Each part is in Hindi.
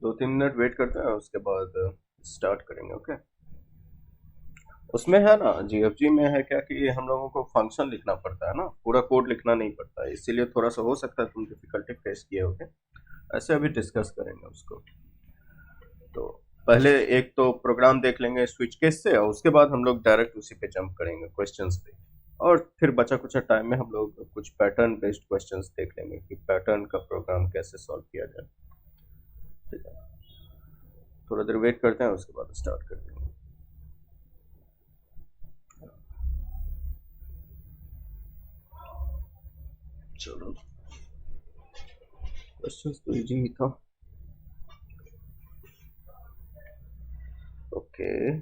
2-3 मिनट वेट करते हैं, उसके बाद स्टार्ट करेंगे। ओके। उसमें है ना, जीएफजी में है क्या कि हम लोगों को फंक्शन लिखना पड़ता है ना, पूरा कोड लिखना नहीं पड़ता है, इसीलिए थोड़ा सा हो सकता है तुम डिफिकल्टी फेस किए होगे। ऐसे अभी डिस्कस करेंगे उसको। तो पहले एक तो प्रोग्राम देख लेंगे स्विच केस से, और उसके बाद हम लोग डायरेक्ट उसी पे जंप करेंगे क्वेश्चंस पे। और फिर बचा कुछ टाइम में हम लोग कुछ पैटर्न बेस्ड क्वेश्चंस देख लेंगे कि पैटर्न का प्रोग्राम कैसे सॉल्व किया जाए। ठीक है, थोड़ा देर वेट करते हैं, उसके बाद स्टार्ट कर देंगे। चलो, क्वेश्चंस तो इजी ही था। ओके।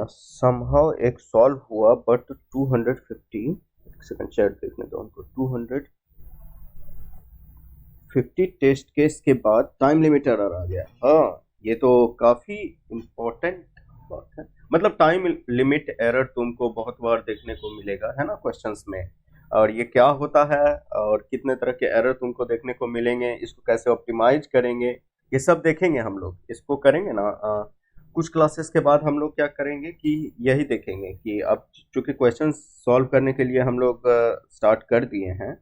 समहाउ एक सॉल्व हुआ बट 250, एक सेकंड चैट देखने दो हमको। 250 टेस्ट केस के बाद टाइम लिमिट एरर आ गया। हाँ, ये तो काफी इम्पोर्टेंट बात है। मतलब टाइम लिमिट एरर तुमको बहुत बार देखने को मिलेगा, है ना, क्वेश्चंस में। और ये क्या होता है और कितने तरह के एरर तुमको देखने को मिलेंगे, इसको कैसे ऑप्टिमाइज करेंगे, ये सब देखेंगे हम लोग। इसको करेंगे ना कुछ क्लासेस के बाद हम लोग क्या करेंगे कि यही देखेंगे कि अब चूंकि क्वेश्चन सॉल्व करने के लिए हम लोग स्टार्ट कर दिए हैं,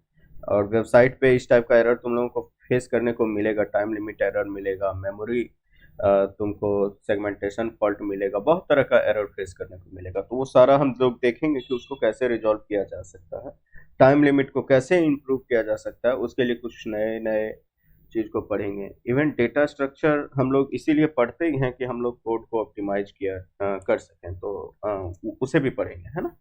और वेबसाइट पे इस टाइप का एरर तुम लोगों को फेस करने को मिलेगा। टाइम लिमिट एरर मिलेगा, मेमोरी तुमको सेगमेंटेशन फॉल्ट मिलेगा, बहुत तरह का एरर फेस करने को मिलेगा। तो वो सारा हम लोग देखेंगे कि उसको कैसे रिजॉल्व किया जा सकता है, टाइम लिमिट को कैसे इम्प्रूव किया जा सकता है। उसके लिए कुछ नए नए चीज को पढ़ेंगे। इवन डेटा स्ट्रक्चर हम लोग इसीलिए पढ़ते ही हैं कि हम लोग कोड को ऑप्टिमाइज कर सकें, तो उसे भी पढ़ेंगे, है ना।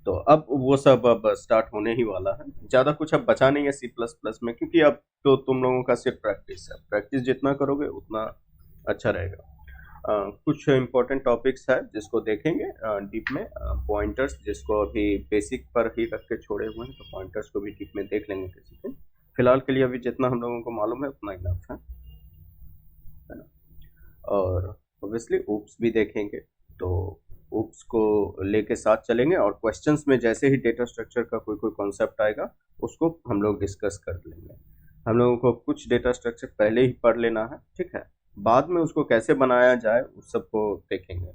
तो अब वो सब अब स्टार्ट होने ही वाला है। ज़्यादा कुछ अब बचा नहीं है सी प्लस प्लस में, क्योंकि अब तो तुम लोगों का सिर्फ प्रैक्टिस है। प्रैक्टिस जितना करोगे उतना अच्छा रहेगा। कुछ इम्पोर्टेंट टॉपिक्स है जिसको देखेंगे डीप में। पॉइंटर्स जिसको अभी बेसिक पर ही रख के छोड़े हुए हैं, तो पॉइंटर्स को भी डीप में देख लेंगे किसी दिन। फिलहाल के लिए अभी जितना हम लोगों को मालूम है उतना इनफ है ना। और ऑब्वियसली ऊप्स भी देखेंगे, तो ऊप्स को लेके साथ चलेंगे, और क्वेश्चंस में जैसे ही डेटा स्ट्रक्चर का कोई कोई कॉन्सेप्ट आएगा उसको हम लोग डिस्कस कर लेंगे। हम लोगों को कुछ डेटा स्ट्रक्चर पहले ही पढ़ लेना है, ठीक है। बाद में उसको कैसे बनाया जाए उस सबको देखेंगे,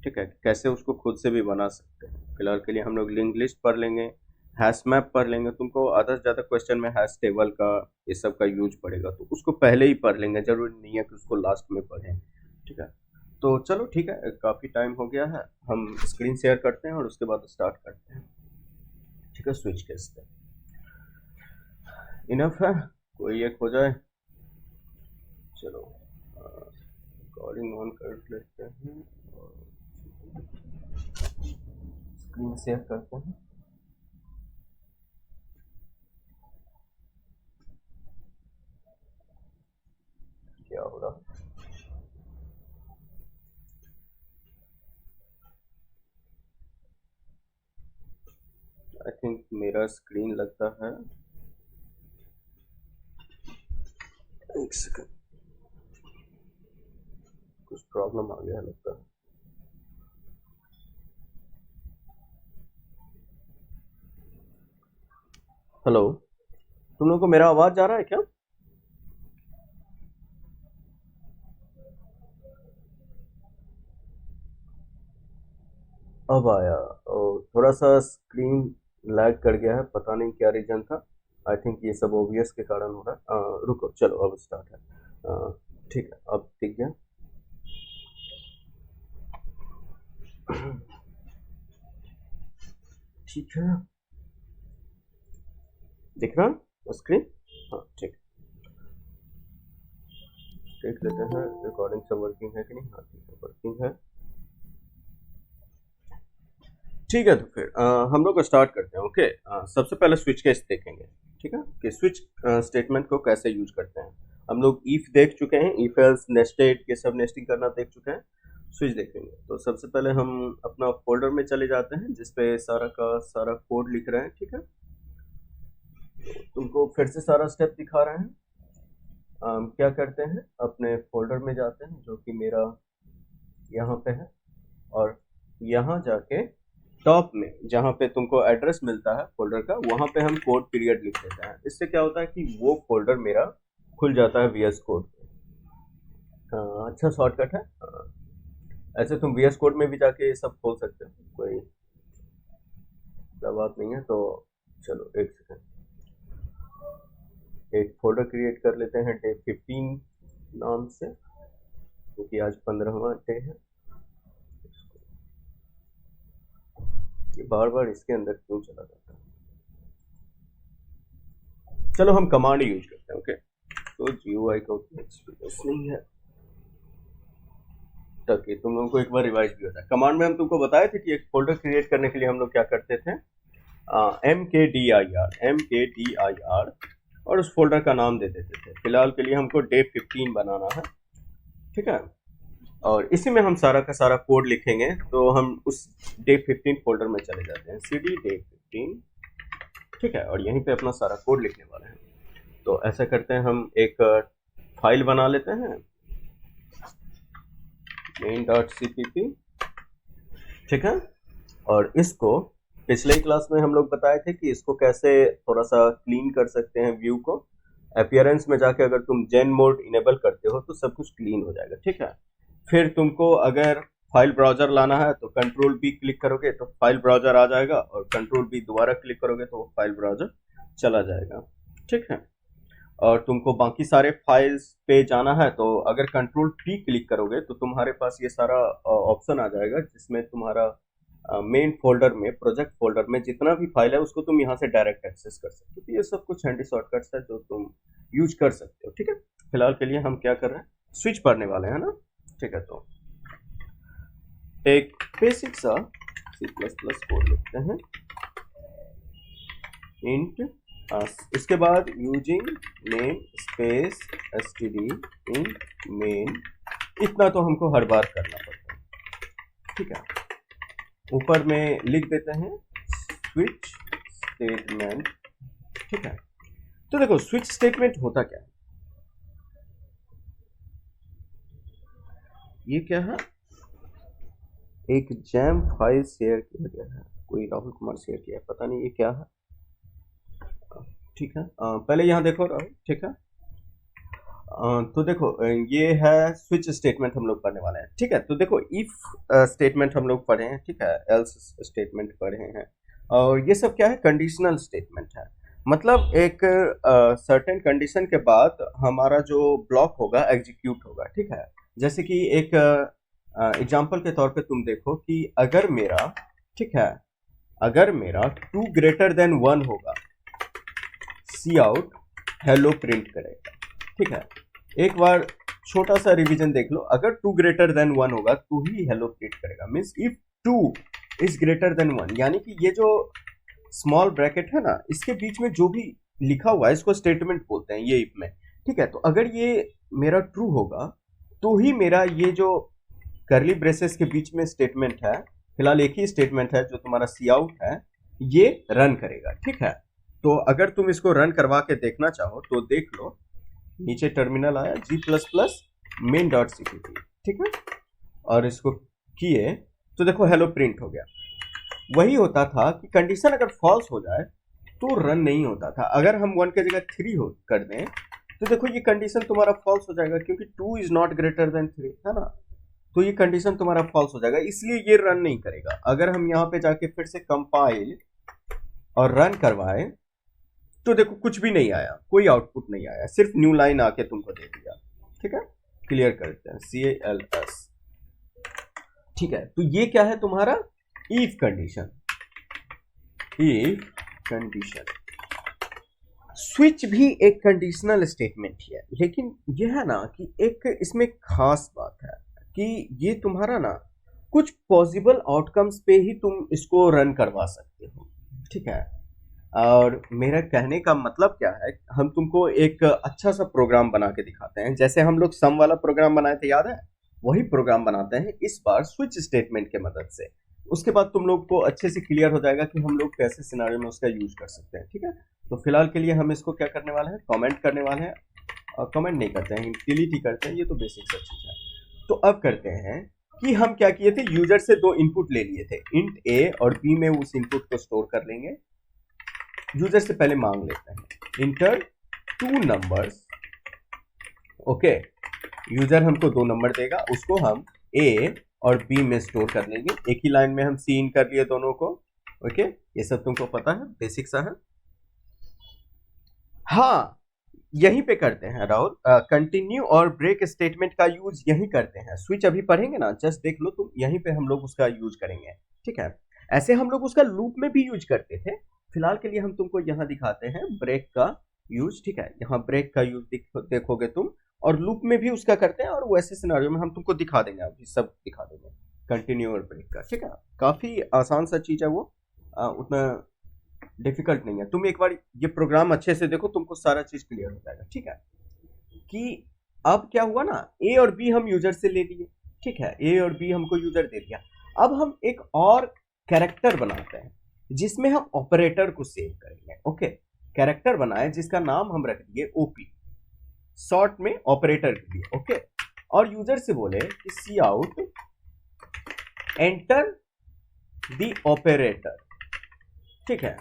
ठीक है, कैसे उसको खुद से भी बना सकते हैं। फिलहाल के लिए हम लोग लिंक लिस्ट पढ़ लेंगे, हैश मैप पढ़ लेंगे। तुमको आधा से ज़्यादा क्वेश्चन में हैश टेबल का ये सब का यूज पड़ेगा, तो उसको पहले ही पढ़ लेंगे, जरूरी नहीं है कि उसको लास्ट में पढ़ें, ठीक है। तो चलो ठीक है, काफ़ी टाइम हो गया है, हम स्क्रीन शेयर करते हैं और उसके बाद स्टार्ट करते हैं। ठीक है, स्विच केस पे इनफ है, कोई एक हो जाए। चलो, रिकॉर्डिंग ऑन कर लेते हैं और स्क्रीन शेयर करते हैं। क्या हो रहा, आई थिंक मेरा स्क्रीन लगता है, एक सेकंड, कुछ प्रॉब्लम आ गया लगता है। हेलो, तुम लोगों को मेरा आवाज जा रहा है क्या? अब आया। थोड़ा सा स्क्रीन लैग कर गया है, पता नहीं क्या रीजन था। आई थिंक ये सब ओबीएस के कारण हो रहा है। रुको, चलो अब स्टार्ट है। ठीक है, अब दिख गया। ठीक है, दिख रहा स्क्रीन? हाँ ठीक, देख लेते हैं रिकॉर्डिंग सब वर्किंग है कि नहीं। हाँ ठीक है, वर्किंग है। ठीक है, तो फिर हम लोग स्टार्ट करते हैं। ओके। सबसे पहले स्विच केस देखेंगे, ठीक है, कि स्विच स्टेटमेंट को कैसे यूज करते हैं। हम लोग इफ देख चुके हैं, इफ एल्स नेस्टेड ये सब नेस्टिंग करना देख चुके हैं। स्विच देखेंगे तो सबसे पहले हम अपना फोल्डर में चले जाते हैं जिसपे सारा का सारा कोड लिख रहे हैं, ठीक है। तो तुमको फिर से सारा स्टेप दिखा रहे हैं। क्या करते हैं, अपने फोल्डर में जाते हैं जो कि मेरा यहाँ पे है, और यहाँ जाके टॉप में जहाँ पे तुमको एड्रेस मिलता है फोल्डर का, वहाँ पे हम कोड पीरियड लिख देते हैं। इससे क्या होता है कि वो फोल्डर मेरा खुल जाता है वीएस कोड पे। अच्छा शॉर्टकट है। ऐसे तुम VS कोड में भी जाके ये सब खोल सकते हो, कोई क्या बात नहीं है। तो चलो एक सेकंड, एक फोल्डर क्रिएट कर लेते हैं डे 15 नाम से, क्योंकि आज 15वां डे है। ये बार बार इसके अंदर क्यों चला जाता है? चलो हम कमांड यूज करते हैं। ओके, तो GUI का उतना एक्सपीरियंस नहीं है, ताकि तुम लोगों को एक बार रिवाइज भी हो जाए। कमांड में हम तुमको बताए थे कि एक फोल्डर क्रिएट करने के लिए हम लोग क्या करते थे, MKDIR और उस फोल्डर का नाम दे देते थे। फिलहाल के लिए हमको डे 15 बनाना है, ठीक है। और इसी में हम सारा का सारा कोड लिखेंगे। तो हम उस डे 15 फोल्डर में चले जाते हैं, CD डे 15, ठीक है। और यहीं पे अपना सारा कोड लिखने वाले हैं। तो ऐसा करते हैं, हम एक फाइल बना लेते हैं main.cpp, ठीक है। और इसको पिछले ही क्लास में हम लोग बताए थे कि इसको कैसे थोड़ा सा क्लीन कर सकते हैं व्यू को। अपीयरेंस में जाके अगर तुम जेन मोड इनेबल करते हो तो सब कुछ क्लीन हो जाएगा, ठीक है। फिर तुमको अगर फाइल ब्राउजर लाना है तो कंट्रोल बी क्लिक करोगे तो फाइल ब्राउजर आ जाएगा, और कंट्रोल बी दोबारा क्लिक करोगे तो वो फाइल ब्राउजर चला जाएगा, ठीक है। और तुमको बाकी सारे फाइल्स पे जाना है तो अगर कंट्रोल पी क्लिक करोगे तो तुम्हारे पास ये सारा ऑप्शन आ जाएगा, जिसमें तुम्हारा मेन फोल्डर में, प्रोजेक्ट फोल्डर में जितना भी फाइल है उसको तुम यहाँ से डायरेक्ट एक्सेस कर सकते हो। तो ये सब कुछ हैंडी शॉर्टकट्स है जो तुम यूज कर सकते हो, ठीक है। फिलहाल के लिए हम क्या कर रहे हैं, स्विच पढ़ने वाले हैं ना, ठीक है। तो एक बेसिक सा C++ कोड लिखते हैं, इंट इसके बाद using name space std int main, इतना तो हमको हर बार करना पड़ता है, ठीक है। ऊपर में लिख देते हैं स्विच स्टेटमेंट, ठीक है। तो देखो स्विच स्टेटमेंट होता क्या है, ये क्या है, एक जैम फाइल शेयर किया गया है, कोई राहुल कुमार शेयर किया है, पता नहीं ये क्या है, ठीक है। पहले यहाँ देखो राहुल, ठीक है। तो देखो ये है स्विच स्टेटमेंट हम लोग पढ़ने वाले हैं, ठीक है। तो देखो इफ स्टेटमेंट हम लोग पढ़े हैं, ठीक है, एल्स स्टेटमेंट पढ़े हैं, और ये सब क्या है, कंडीशनल स्टेटमेंट है। मतलब एक सर्टेन कंडीशन के बाद हमारा जो ब्लॉक होगा एग्जीक्यूट होगा, ठीक है। जैसे कि एक एग्जांपल के तौर पे तुम देखो कि अगर मेरा, ठीक है, अगर मेरा 2 ग्रेटर देन 1 होगा, सी आउट हेलो प्रिंट करेगा, ठीक है। एक बार छोटा सा रिवीजन देख लो, अगर 2 ग्रेटर देन 1 होगा तो ही हेलो प्रिंट करेगा। Means if 2 is greater than 1, यानी कि ये जो स्मॉल ब्रैकेट है ना, इसके बीच में जो भी लिखा हुआ है इसको स्टेटमेंट बोलते हैं ये इफ में, ठीक है। तो अगर ये मेरा ट्रू होगा तो ही मेरा ये जो करली ब्रेसेस के बीच में स्टेटमेंट है, फिलहाल एक ही स्टेटमेंट है जो तुम्हारा सी आउट है, ये रन करेगा, ठीक है। तो अगर तुम इसको रन करवा के देखना चाहो तो देख लो, नीचे टर्मिनल आया G++ main.cpp, ठीक है। और इसको किए तो देखो हेलो प्रिंट हो गया। वही होता था कि कंडीशन अगर फॉल्स हो जाए तो रन नहीं होता था। अगर हम 1 की जगह 3 हो कर दें तो देखो ये कंडीशन तुम्हारा फॉल्स हो जाएगा, क्योंकि 2 इज नॉट ग्रेटर देन 3 है ना। तो ये कंडीशन तुम्हारा फॉल्स हो जाएगा, इसलिए ये रन नहीं करेगा। अगर हम यहाँ पे जाके फिर से कंपाइल और रन करवाए तो देखो कुछ भी नहीं आया, कोई आउटपुट नहीं आया, सिर्फ न्यू लाइन आके तुमको दे दिया, ठीक है। क्लियर करते हैं, CALS, ठीक है। तो ये क्या है तुम्हारा if condition, if condition. Switch भी एक कंडीशनल स्टेटमेंट ही है, लेकिन ये है ना कि एक इसमें खास बात है कि ये तुम्हारा ना कुछ पॉसिबल आउटकम्स पे ही तुम इसको रन करवा सकते हो, ठीक है। और मेरा कहने का मतलब क्या है, हम तुमको एक अच्छा सा प्रोग्राम बना के दिखाते हैं। जैसे हम लोग सम वाला प्रोग्राम बनाए थे, याद है, वही प्रोग्राम बनाते हैं इस बार स्विच स्टेटमेंट के मदद से। उसके बाद तुम लोग को अच्छे से क्लियर हो जाएगा कि हम लोग कैसे सिनारियो में उसका यूज कर सकते हैं, ठीक है। तो फिलहाल के लिए हम इसको क्या करने वाले हैं, कमेंट करने वाले हैं, और कमेंट नहीं करते हैं, डिलीट ही करते हैं, ये तो बेसिक सा चीज है। तो अब करते हैं कि हम क्या किए थे, यूजर से 2 इनपुट ले लिए थे, इंट a और b में उस इनपुट को स्टोर कर लेंगे। यूजर से पहले मांग लेते हैं इंटर 2 नंबर्स, ओके, यूजर हमको 2 नंबर देगा, उसको हम ए और बी में स्टोर कर लेंगे। एक ही लाइन में हम सी इन कर लिए दोनों को। ओके, ये सब तुमको पता है, बेसिक सा है। हाँ, यहीं पे करते हैं राहुल, कंटिन्यू और ब्रेक स्टेटमेंट का यूज यहीं करते हैं। स्विच अभी पढ़ेंगे ना, जस्ट देख लो तुम, यहीं पे हम लोग उसका यूज करेंगे। ठीक है, ऐसे हम लोग उसका लूप में भी यूज करते थे। फिलहाल के लिए हम तुमको यहाँ दिखाते हैं ब्रेक का यूज। ठीक है, यहाँ ब्रेक का यूज देखोगे तुम, और लूप में भी उसका करते हैं, और वैसे सिनेरियो में हम तुमको दिखा देंगे, अभी सब दिखा देंगे कंटिन्यू और ब्रेक का। ठीक है, काफी आसान सा चीज है वो, उतना डिफिकल्ट नहीं है। तुम एक बार ये प्रोग्राम अच्छे से देखो, तुमको सारा चीज क्लियर हो जाएगा। ठीक है, कि अब क्या हुआ ना, ए और बी हम यूजर से ले लिए। ठीक है, ए और बी हमको यूजर दे दिया। अब हम एक और कैरेक्टर बनाते हैं जिसमें हम ऑपरेटर को सेव करेंगे। ओके, कैरेक्टर बनाए जिसका नाम हम रख दिए ओपी, शॉर्ट में ऑपरेटर के लिए। ओके, और यूजर से बोले कि सी आउट एंटर द ऑपरेटर। ठीक है,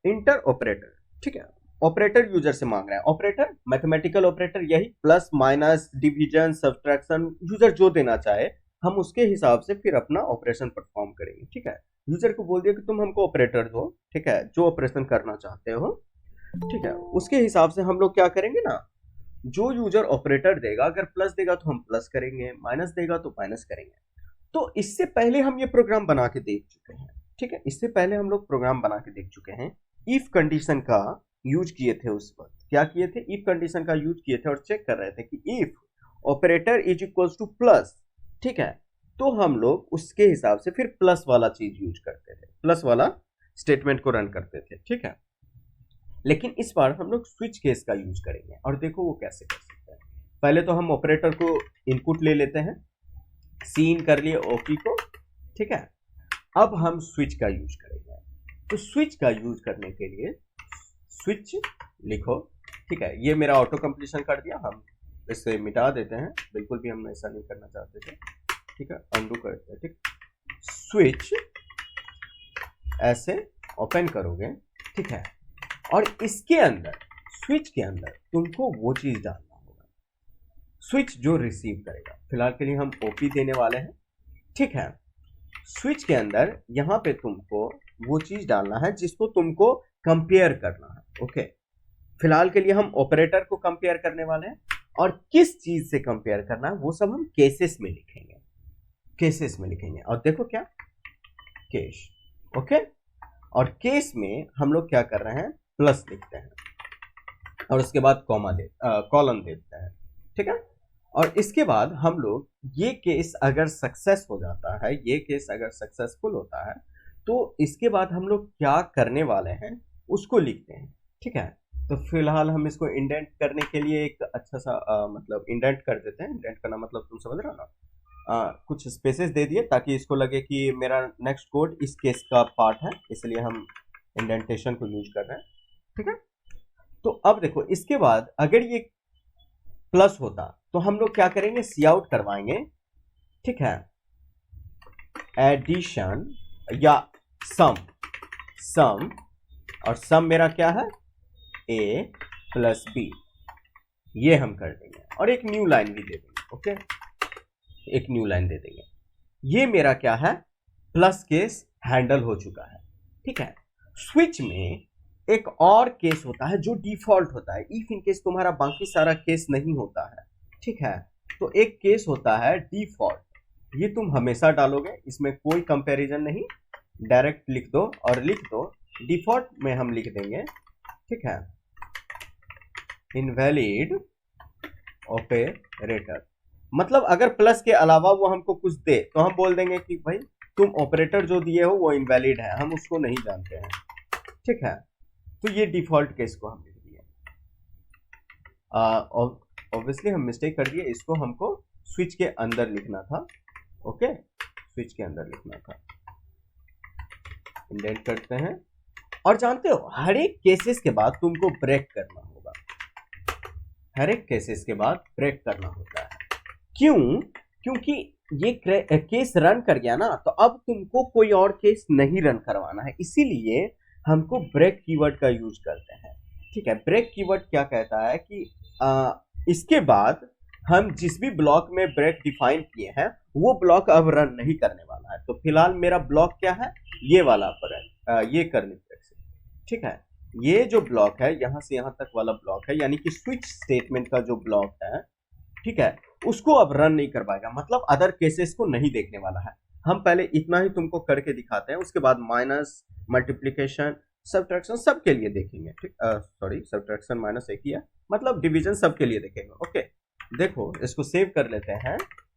इंटर ऑपरेटर। ठीक है, ऑपरेटर यूजर से मांग रहा है। ऑपरेटर मैथमेटिकल ऑपरेटर, यही plus minus division subtraction, user जो देना चाहे हम उसके हिसाब से फिर अपना ऑपरेशन परफॉर्म करेंगे। ठीक है, यूजर को बोल दिया कि तुम हमको ऑपरेटर दो। ठीक है, जो ऑपरेशन करना चाहते हो। ठीक है, उसके हिसाब से हम लोग क्या करेंगे ना, जो यूजर ऑपरेटर देगा, अगर प्लस देगा तो हम प्लस करेंगे, माइनस देगा तो माइनस करेंगे। तो इससे पहले हम ये प्रोग्राम बना के देख चुके हैं। ठीक है, इससे पहले हम लोग प्रोग्राम बना के देख चुके हैं। इफ कंडीशन का यूज किए थे, उस वक्त क्या किए थे, इफ कंडीशन का यूज किए थे और चेक कर रहे थे कि if operator is equals two plus. ठीक है, तो हम लोग उसके हिसाब से फिर प्लस वाला चीज यूज करते थे, प्लस वाला स्टेटमेंट को रन करते थे। ठीक है, लेकिन इस बार हम लोग स्विच केस का यूज करेंगे, और देखो वो कैसे कर सकते हैं। पहले तो हम ऑपरेटर को इनपुट ले लेते हैं, सी इन कर लिए ओपी को। ठीक है, अब हम स्विच का यूज करेंगे। तो स्विच का यूज करने के लिए स्विच लिखो। ठीक है, ये मेरा ऑटो कंप्लीशन कर दिया, हम इसे मिटा देते हैं, बिल्कुल भी हम ऐसा नहीं करना चाहते थे। ठीक है, अंडू करते हैं। ठीक, स्विच ऐसे ओपन करोगे। ठीक है, और इसके अंदर, स्विच के अंदर तुमको वो चीज डालना होगा, स्विच जो रिसीव करेगा। फिलहाल के लिए हम ओपी देने वाले हैं। ठीक है, स्विच के अंदर यहां पे तुमको वो चीज डालना है जिसको तुमको कंपेयर करना है। ओके, फिलहाल के लिए हम ऑपरेटर को कंपेयर करने वाले हैं, और किस चीज से कंपेयर करना है वो सब हम केसेस में लिखेंगे, केसेस में लिखेंगे। और देखो क्या, केस। ओके, और केस में हम लोग क्या कर रहे हैं, प्लस लिखते हैं, और उसके बाद कॉलम देते हैं। ठीक है, और इसके बाद हम लोग ये केस अगर सक्सेस हो जाता है, ये केस अगर सक्सेसफुल होता है, तो इसके बाद हम लोग क्या करने वाले हैं उसको लिखते हैं। ठीक है, तो फिलहाल हम इसको इंडेंट करने के लिए एक अच्छा सा मतलब इंडेंट कर देते हैं। इंडेंट करना मतलब तुम समझ रहे हो ना, कुछ स्पेसेस दे दिए ताकि इसको लगे कि मेरा नेक्स्ट कोड इस केस का पार्ट है, इसलिए हम इंडेंटेशन को यूज कर रहे हैं। ठीक है, तो अब देखो, इसके बाद अगर ये प्लस होता तो हम लोग क्या करेंगे, सी आउट करवाएंगे। ठीक है, एडिशन या सम, सम, और सम मेरा क्या है, ए प्लस बी, ये हम कर देंगे, और एक न्यू लाइन भी दे देंगे। ओके, एक न्यू लाइन दे देंगे। ये मेरा क्या है, प्लस केस हैंडल हो चुका है। ठीक है, स्विच में एक और केस होता है जो डिफॉल्ट होता है, इफ इन केस तुम्हारा बाकी सारा केस नहीं होता है। ठीक है, तो एक केस होता है डिफॉल्ट, ये तुम हमेशा डालोगे, इसमें कोई कंपैरिजन नहीं, डायरेक्ट लिख दो, और लिख दो डिफॉल्ट में हम लिख देंगे। ठीक है, इनवैलिड ऑपरेटर, मतलब अगर प्लस के अलावा वो हमको कुछ दे तो हम बोल देंगे कि भाई तुम ऑपरेटर जो दिए हो वो इनवैलिड है, हम उसको नहीं जानते हैं। ठीक है, तो ये डिफॉल्ट केस को हम लिख दिए। ऑब्वियसली हम मिस्टेक कर दिए, इसको हमको स्विच के अंदर लिखना था। ओके, स्विच के अंदर लिखना था। इंडेंट करते हैं, और जानते हो हर एक केसेस के बाद तुमको ब्रेक करना होगा, हर एक केसेस के बाद ब्रेक करना होता है। क्यों? क्योंकि ये केस रन कर गया ना, तो अब तुमको कोई और केस नहीं रन करवाना है, इसीलिए हमको ब्रेक कीवर्ड का यूज करते हैं। ठीक है, ब्रेक कीवर्ड क्या कहता है कि इसके बाद हम जिस भी ब्लॉक में ब्रेक डिफाइन किए हैं वो ब्लॉक अब रन नहीं करने वाला है। तो फिलहाल मेरा ब्लॉक क्या है, ये वाला ब्रेक, ये करली ब्रेक से, ठीक है। ये जो ब्लॉक है यहाँ से यहाँ तक वाला ब्लॉक है, यानी कि स्विच स्टेटमेंट का जो ब्लॉक है, ठीक है, उसको अब रन नहीं कर पाएगा, मतलब अदर केसेस को नहीं देखने वाला है। हम पहले इतना ही तुमको करके दिखाते हैं, उसके बाद माइनस, मल्टीप्लीकेशन, सब्ट्रैक्शन सबके लिए देखेंगे, ठीक, सॉरी सब्ट्रैक्शन माइनस एक ही है, मतलब डिवीजन सबके लिए देखेंगे। ओके, देखो इसको सेव कर लेते हैं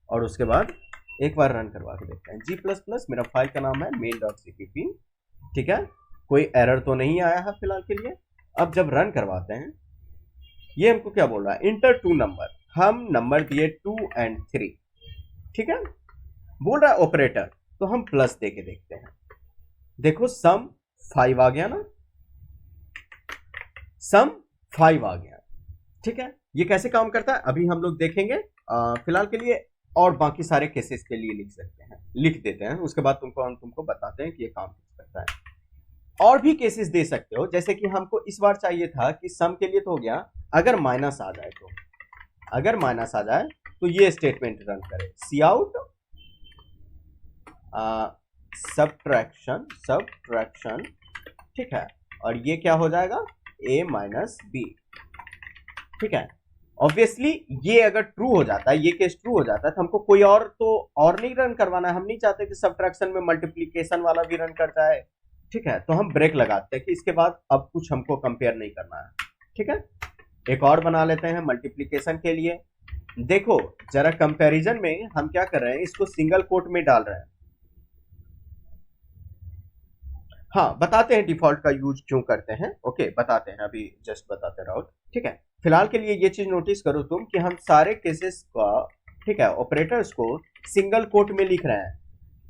और उसके बाद एक बार रन करवा के देखते हैं। G++ मेरा फाइल का नाम है main.cpp, ठीक है, कोई एरर तो नहीं आया है फिलहाल के लिए। अब जब रन करवाते हैं, ये हमको क्या बोल रहा है, इंटर 2 नंबर, हम नंबर दिए 2 और 3, ठीक है, बोल रहा है ऑपरेटर, तो हम प्लस दे के देखते हैं। देखो सम 5 आ गया ना, सम 5 आ गया, ठीक है। ये कैसे काम करता है अभी हम लोग देखेंगे। फिलहाल के लिए और बाकी सारे केसेस के लिए लिख सकते हैं, लिख देते हैं, उसके बाद हम तुमको बताते हैं कि ये काम कैसे करता है। और भी केसेस दे सकते हो, जैसे कि हमको इस बार चाहिए था कि सम के लिए तो हो गया, अगर माइनस आ जाए तो, अगर माइनस आ जाए तो ये स्टेटमेंट रन करे, सी आउट सब्ट्रैक्शन, सब्ट्रैक्शन, ठीक है, और ये क्या हो जाएगा, a माइनस बी, ठीक है। ऑब्वियसली ये अगर ट्रू हो जाता है, ये केस ट्रू हो जाता है, तो हमको कोई और तो और नहीं रन करवाना है, हम नहीं चाहते कि सब्ट्रैक्शन में मल्टीप्लीकेशन वाला भी रन कर जाए, ठीक है। तो हम ब्रेक लगाते हैं कि इसके बाद अब कुछ हमको कंपेयर नहीं करना है, ठीक है। एक और बना लेते हैं मल्टीप्लीकेशन के लिए। देखो जरा कंपैरिजन में हम क्या कर रहे हैं, इसको सिंगल कोट में डाल रहे हैं। हाँ, बताते हैं डिफॉल्ट का यूज क्यों करते हैं, ओके बताते हैं, अभी जस्ट बताते रहो, ठीक है। फिलहाल के लिए ये चीज नोटिस करो तुम कि हम सारे केसेस का, ठीक है, ऑपरेटर्स को सिंगल कोट में लिख रहे हैं।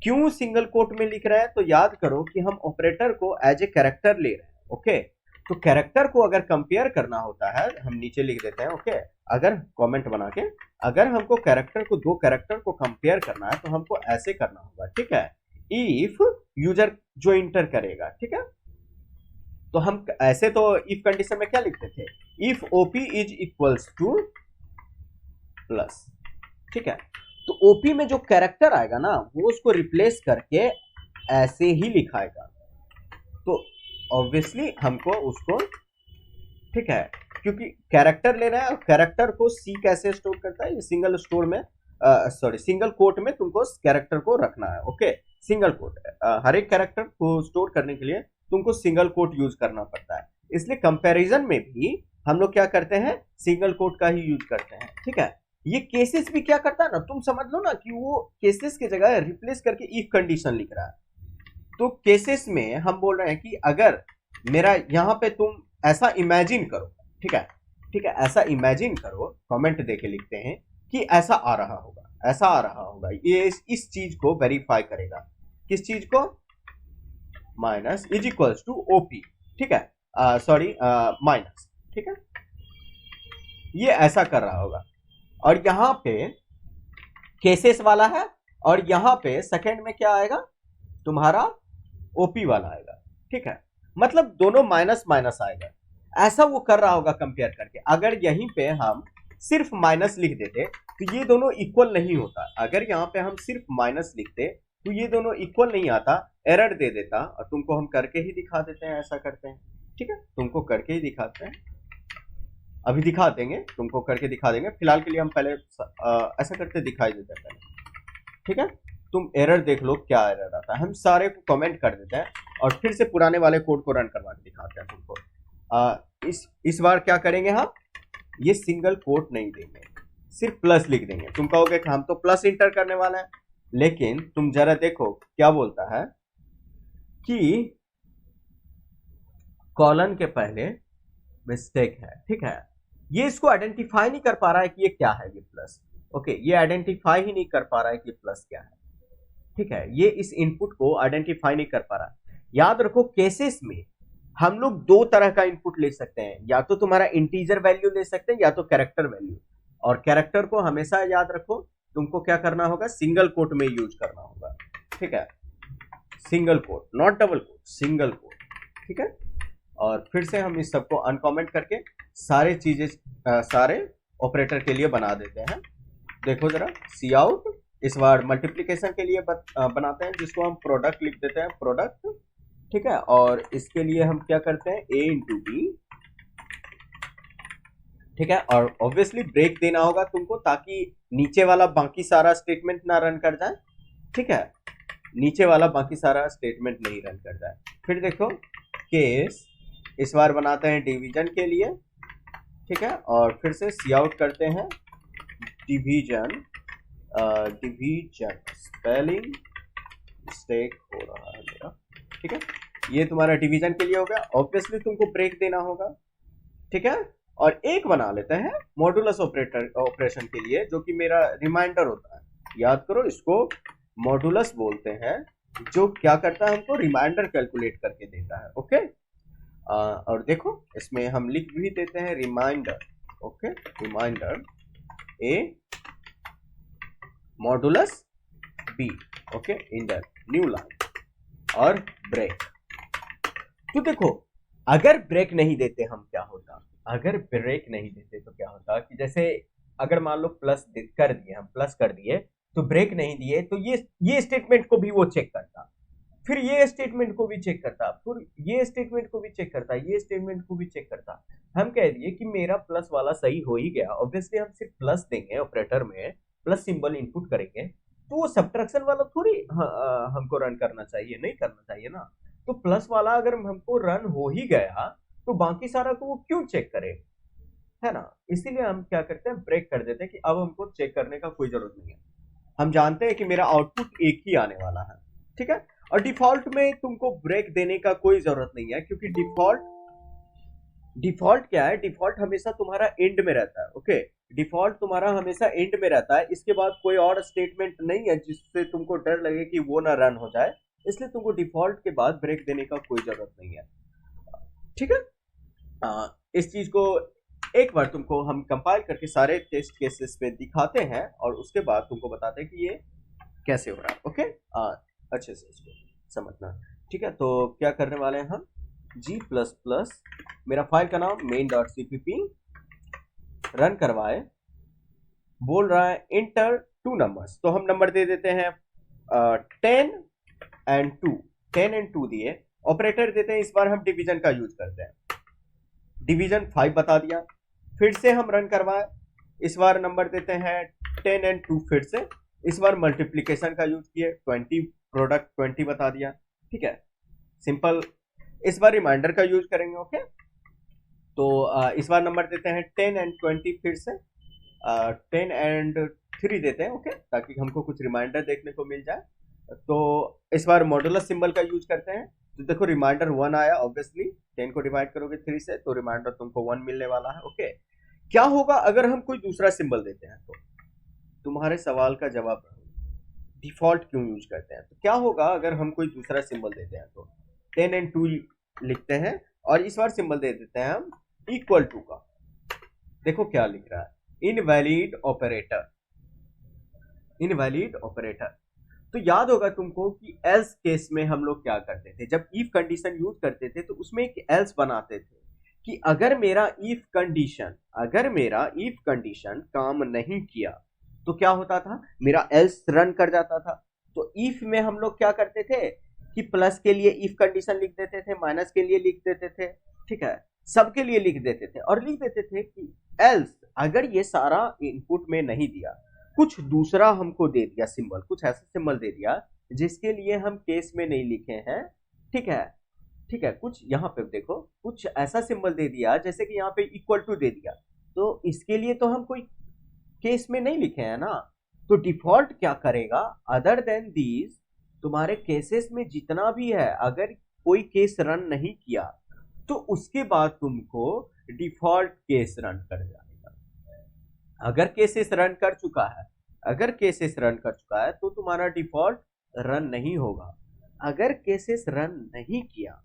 क्यों सिंगल कोट में लिख रहे हैं, तो याद करो कि हम ऑपरेटर को एज ए कैरेक्टर ले रहे हैं, ओके। तो कैरेक्टर को अगर कंपेयर करना होता है, हम नीचे लिख देते हैं, ओके, अगर कमेंट बना के, अगर हमको कैरेक्टर को, दो कैरेक्टर को कंपेयर करना है, तो हमको ऐसे करना होगा, ठीक है। इफ यूजर जो इंटर करेगा, ठीक है, तो हम ऐसे तो इफ कंडीशन में क्या लिखते थे, if OP is equals two plus, ठीक है। तो ओपी में जो कैरेक्टर आएगा ना, वो उसको रिप्लेस करके ऐसे ही लिखाएगा, तो ऑब्वियसली हमको उसको, ठीक है, क्योंकि कैरेक्टर लेना है, और कैरेक्टर को सी कैसे स्टोर करता है, ये सिंगल स्टोर में, सॉरी सिंगल कोट में तुमको कैरेक्टर को रखना है, ओके। सिंगल कोट, हर एक कैरेक्टर को स्टोर करने के लिए तुमको सिंगल कोट यूज करना पड़ता है, इसलिए कंपैरिजन में भी हम लोग क्या करते हैं, सिंगल कोट का ही यूज करते हैं, ठीक है। ये केसेस भी क्या करता है ना, तुम समझ लो ना कि वो केसेस की जगह रिप्लेस करके इफ कंडीशन लिख रहा है। तो केसेस में हम बोल रहे हैं कि अगर मेरा यहाँ पे तुम ऐसा इमेजिन करो, ठीक है, ठीक है, ऐसा इमेजिन करो, कमेंट देके लिखते हैं कि ऐसा आ रहा होगा, ऐसा आ रहा होगा, ये इस चीज को वेरीफाई करेगा, किस चीज को, minus is equals to OP, ठीक है, सॉरी माइनस, ठीक है, ये ऐसा कर रहा होगा। और यहां पे केसेस वाला है, और यहां पे सेकंड में क्या आएगा, तुम्हारा ओपी वाला आएगा, ठीक है, मतलब दोनों माइनस माइनस आएगा, ऐसा वो कर रहा होगा कंपेयर करके। अगर यहीं पे हम सिर्फ माइनस लिख देते तो ये दोनों इक्वल नहीं होता, अगर यहाँ पे हम सिर्फ माइनस लिखते तो ये दोनों इक्वल नहीं आता, एरर दे देता, और तुमको हम करके ही दिखा देते हैं, ऐसा करते हैं, ठीक है, तुमको करके ही दिखाते हैं, अभी दिखा देंगे, तुमको करके दिखा देंगे। फिलहाल के लिए हम पहले ऐसा करते दिखाई देते हैं पहले, ठीक है। तुम एरर देख लो क्या एरर आता है, हम सारे को कमेंट कर देते हैं और फिर से पुराने वाले कोड को रन करवा के दिखाते हैं तुमको। इस बार क्या करेंगे हम, ये सिंगल कोट नहीं देंगे, सिर्फ प्लस लिख देंगे। तुम कहोगे कि हम तो प्लस इंटर करने वाले हैं, लेकिन तुम जरा देखो क्या बोलता है कि कॉलन के पहले मिस्टेक है, ठीक है, ये इसको आइडेंटिफाई नहीं कर पा रहा है कि ये क्या है, ये प्लस, ओके, ये आइडेंटिफाई ही नहीं कर पा रहा है कि प्लस क्या है, ठीक है, ये इस इनपुट को आइडेंटिफाई नहीं कर पा रहा है। याद रखो केसेस में हम लोग दो तरह का इनपुट ले सकते हैं, या तो तुम्हारा इंटीजर वैल्यू ले सकते हैं, या तो कैरेक्टर वैल्यू, और कैरेक्टर को हमेशा याद रखो तुमको क्या करना होगा, सिंगल कोट में यूज करना होगा, ठीक है, single quote, not double quote, single quote, ठीक है। और फिर से हम इस सबको अनकमेंट करके सारे चीजें, सारे ऑपरेटर के लिए बना देते हैं। देखो जरा, सी आउट इस बार मल्टीप्लिकेशन के लिए बनाते हैं, जिसको हम प्रोडक्ट लिख देते हैं, प्रोडक्ट। ठीक है, और इसके लिए हम क्या करते हैं, ए इंटू बी। ठीक है, और ऑब्वियसली ब्रेक देना होगा तुमको, ताकि नीचे वाला बाकी सारा स्टेटमेंट ना रन कर जाए। ठीक है, नीचे वाला बाकी सारा स्टेटमेंट नहीं रन कर जाए। फिर देखो केस इस बार बनाते हैं डिवीजन के लिए। ठीक है, और फिर से सी आउट करते हैं डिवीजन। डिवीजन स्पेलिंग मिस्टेक हो रहा है मेरा। ठीक है, ये तुम्हारा डिवीजन के लिए हो गया। ऑब्वियसली तुमको ब्रेक देना होगा। ठीक है, और एक बना लेते हैं मॉडुलस ऑपरेशन के लिए, जो कि मेरा रिमाइंडर होता है। याद करो, इसको मॉडुलस बोलते हैं, जो क्या करता है, हमको रिमाइंडर कैलकुलेट करके देता है। ओके, और देखो इसमें हम लिख भी देते हैं reminder. Okay, reminder A modulus B. Okay, enter new line और ब्रेक। तो देखो, अगर ब्रेक नहीं देते हम क्या होता, अगर ब्रेक नहीं देते तो क्या होता कि जैसे अगर मान लो प्लस कर दिए, हम प्लस कर दिए तो ब्रेक नहीं दिए, तो ये स्टेटमेंट को भी वो चेक करता, फिर ये स्टेटमेंट को भी चेक करता, फिर ये स्टेटमेंट को भी चेक करता, ये स्टेटमेंट को भी चेक करता। हम कह दिए कि मेरा प्लस वाला सही हो ही गया, ऑब्वियसली हम सिर्फ प्लस देंगे ऑपरेटर में, प्लस सिंबल इनपुट करेंगे, तो वो सब्ट्रैक्शन वाला थोड़ी हमको रन करना चाहिए, नहीं करना चाहिए ना। तो प्लस वाला अगर हमको रन हो ही गया तो बाकी सारा को वो क्यों चेक करे, है ना। इसीलिए हम क्या करते हैं, ब्रेक कर देते हैं कि अब हमको चेक करने का कोई जरूरत नहीं है, हम जानते हैं कि मेरा आउटपुट एक ही आने वाला है। ठीक है, और डिफॉल्ट में तुमको ब्रेक देने का कोई जरूरत नहीं है, क्योंकि डिफॉल्ट क्या है, डिफॉल्ट हमेशा तुम्हारा एंड में रहता है। ओके, डिफॉल्ट तुम्हारा हमेशा एंड में रहता है, इसके बाद कोई और स्टेटमेंट नहीं है जिससे तुमको डर लगे कि वो ना रन हो जाए, इसलिए तुमको डिफॉल्ट के बाद ब्रेक देने का कोई जरूरत नहीं है। ठीक है, इस चीज को एक बार तुमको हम कंपाइल करके सारे टेस्ट केसेस पे दिखाते हैं, और उसके बाद तुमको बताते हैं कि ये कैसे हो रहा है। ओके, अच्छे से इसको समझना। ठीक है, तो क्या करने वाले हैं हम, G++, मेरा फाइल का नाम main.cpp, रन करवाए, बोल रहा है इंटर 2 नंबर्स, तो हम नंबर दे देते हैं 10 and 2, 10 and 2 दिए। ऑपरेटर देते हैं, इस बार हम डिवीजन का यूज करते हैं, डिवीजन 5 बता दिया। फिर से हम रन करवाए, इस बार नंबर देते हैं 10 and 2, फिर से इस बार मल्टीप्लिकेशन का यूज किए, 20 प्रोडक्ट 20 बता दिया। ठीक है, सिंपल। इस बार रिमाइंडर का यूज करेंगे। ओके, तो इस बार नंबर देते हैं 10 and 20, फिर से 10 and 3 देते हैं। ओके, ताकि हमको कुछ रिमाइंडर देखने को मिल जाए। तो इस बार मॉडुलस सिंबल का यूज करते हैं, तो देखो रिमाइंडर 1 आया, ऑब्वियसली 10 को डिवाइड करोगे 3 से तो रिमाइंडर तुमको 1 मिलने वाला है। ओके, क्या होगा अगर हम कोई दूसरा सिंबल देते हैं, तो तुम्हारे सवाल का जवाब डिफॉल्ट क्यों यूज करते हैं, तो क्या होगा अगर हम कोई दूसरा सिंबल देते हैं, तो 10 and 2 लिखते हैं, और इस बार सिंबल दे देते हैं हम इक्वल टू का। देखो क्या लिख रहा है, इनवैलिड ऑपरेटर, इनवैलिड ऑपरेटर। तो याद होगा तुमको कि एल्स केस में हम लोग क्या करते थे, जब इफ कंडीशन यूज करते थे तो उसमें एक एल्स बनाते थे कि अगर मेरा इफ कंडीशन काम नहीं किया तो क्या होता था, मेरा एल्स रन कर जाता था। तो इफ में हम लोग क्या करते थे कि प्लस के लिए इफ कंडीशन लिख देते थे, माइनस के लिए लिख देते थे, ठीक है, सबके लिए लिख देते थे, और लिख देते थे कि एल्स अगर ये सारा इनपुट में नहीं दिया, कुछ दूसरा हमको दे दिया सिंबल, कुछ ऐसा सिंबल दे दिया जिसके लिए हम केस में नहीं लिखे हैं। ठीक है, ठीक है, कुछ यहाँ पे देखो, कुछ ऐसा सिंबल दे दिया जैसे कि यहाँ पे इक्वल टू दे दिया, तो इसके लिए तो हम कोई केस में नहीं लिखे हैं ना। तो डिफॉल्ट क्या करेगा, अदर देन दीज, तुम्हारे केसेस में जितना भी है, अगर कोई केस रन नहीं किया तो उसके बाद तुमको डिफॉल्ट केस रन कर जाएगा। अगर केसेस रन कर चुका है, अगर केसेस रन कर चुका है तो तुम्हारा डिफॉल्ट रन नहीं होगा। अगर केसेस रन नहीं किया,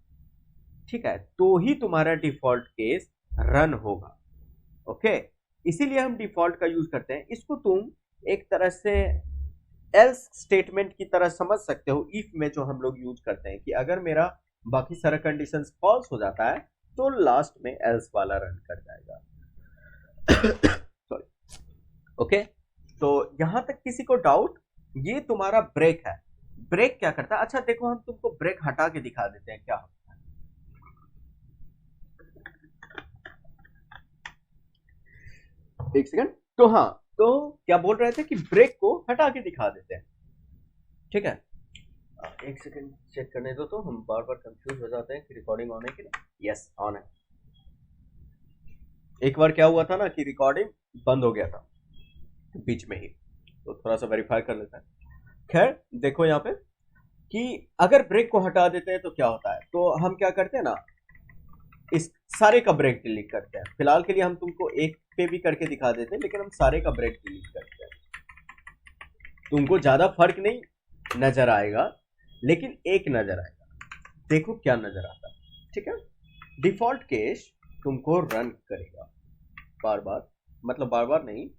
ठीक है, तो ही तुम्हारा डिफॉल्ट केस रन होगा। ओके, इसीलिए हम डिफॉल्ट का यूज करते हैं। इसको तुम एक तरह से एल्स स्टेटमेंट की तरह समझ सकते हो, इफ में जो हम लोग यूज करते हैं कि अगर मेरा बाकी सारा कंडीशंस फॉल्स हो जाता है तो लास्ट में एल्स वाला रन कर जाएगा। सॉरी, ओके, तो यहां तक किसी को डाउट? ये तुम्हारा ब्रेक है। ब्रेक क्या करता है? अच्छा देखो, हम तुमको ब्रेक हटा के दिखा देते हैं क्या होता है। एक सेकंड। तो हाँ, तो क्या बोल रहे थे कि ब्रेक को हटा के दिखा देते हैं, ठीक है। एक सेकंड चेक करने दो, तो हम बार बार कंफ्यूज हो जाते हैं कि रिकॉर्डिंग ऑन है कि नहीं। यस, ऑन है। एक बार क्या हुआ था ना कि रिकॉर्डिंग बंद हो गया था बीच में ही, तो थोड़ा सा वेरीफाई कर लेते हैं। खैर देखो यहाँ पे कि अगर ब्रेक को हटा देते हैं तो क्या होता है, तो हम क्या करते हैं ना, इस सारे का ब्रेक डिलीट करते हैं। फिलहाल के लिए हम तुमको एक पे भी करके दिखा देते हैं, लेकिन हम सारे का ब्रेक डिलीट करते हैं। तुमको ज्यादा फर्क नहीं नजर आएगा, लेकिन एक नजर आएगा। देखो क्या नजर आता है, ठीक है। डिफॉल्ट केस तुमको रन करेगा बार बार, मतलब बार बार नहीं,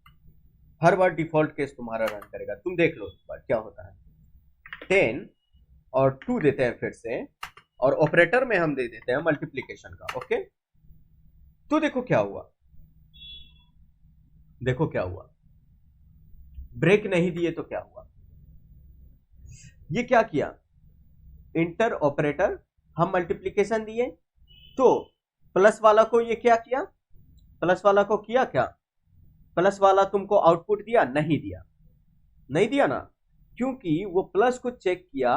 हर बार डिफॉल्ट केस तुम्हारा रन करेगा। तुम देख लो इस बार क्या होता है। 10 और 2 देते हैं फिर से, और ऑपरेटर में हम दे देते हैं मल्टीप्लीकेशन का। ओके, तो देखो क्या हुआ, देखो क्या हुआ। ब्रेक नहीं दिए तो क्या हुआ, ये क्या किया, इंटर ऑपरेटर, हम मल्टीप्लीकेशन दिए तो प्लस वाला को ये क्या किया, प्लस वाला को किया क्या, प्लस वाला तुमको आउटपुट दिया? नहीं दिया, नहीं दिया ना, क्योंकि वो प्लस को चेक किया,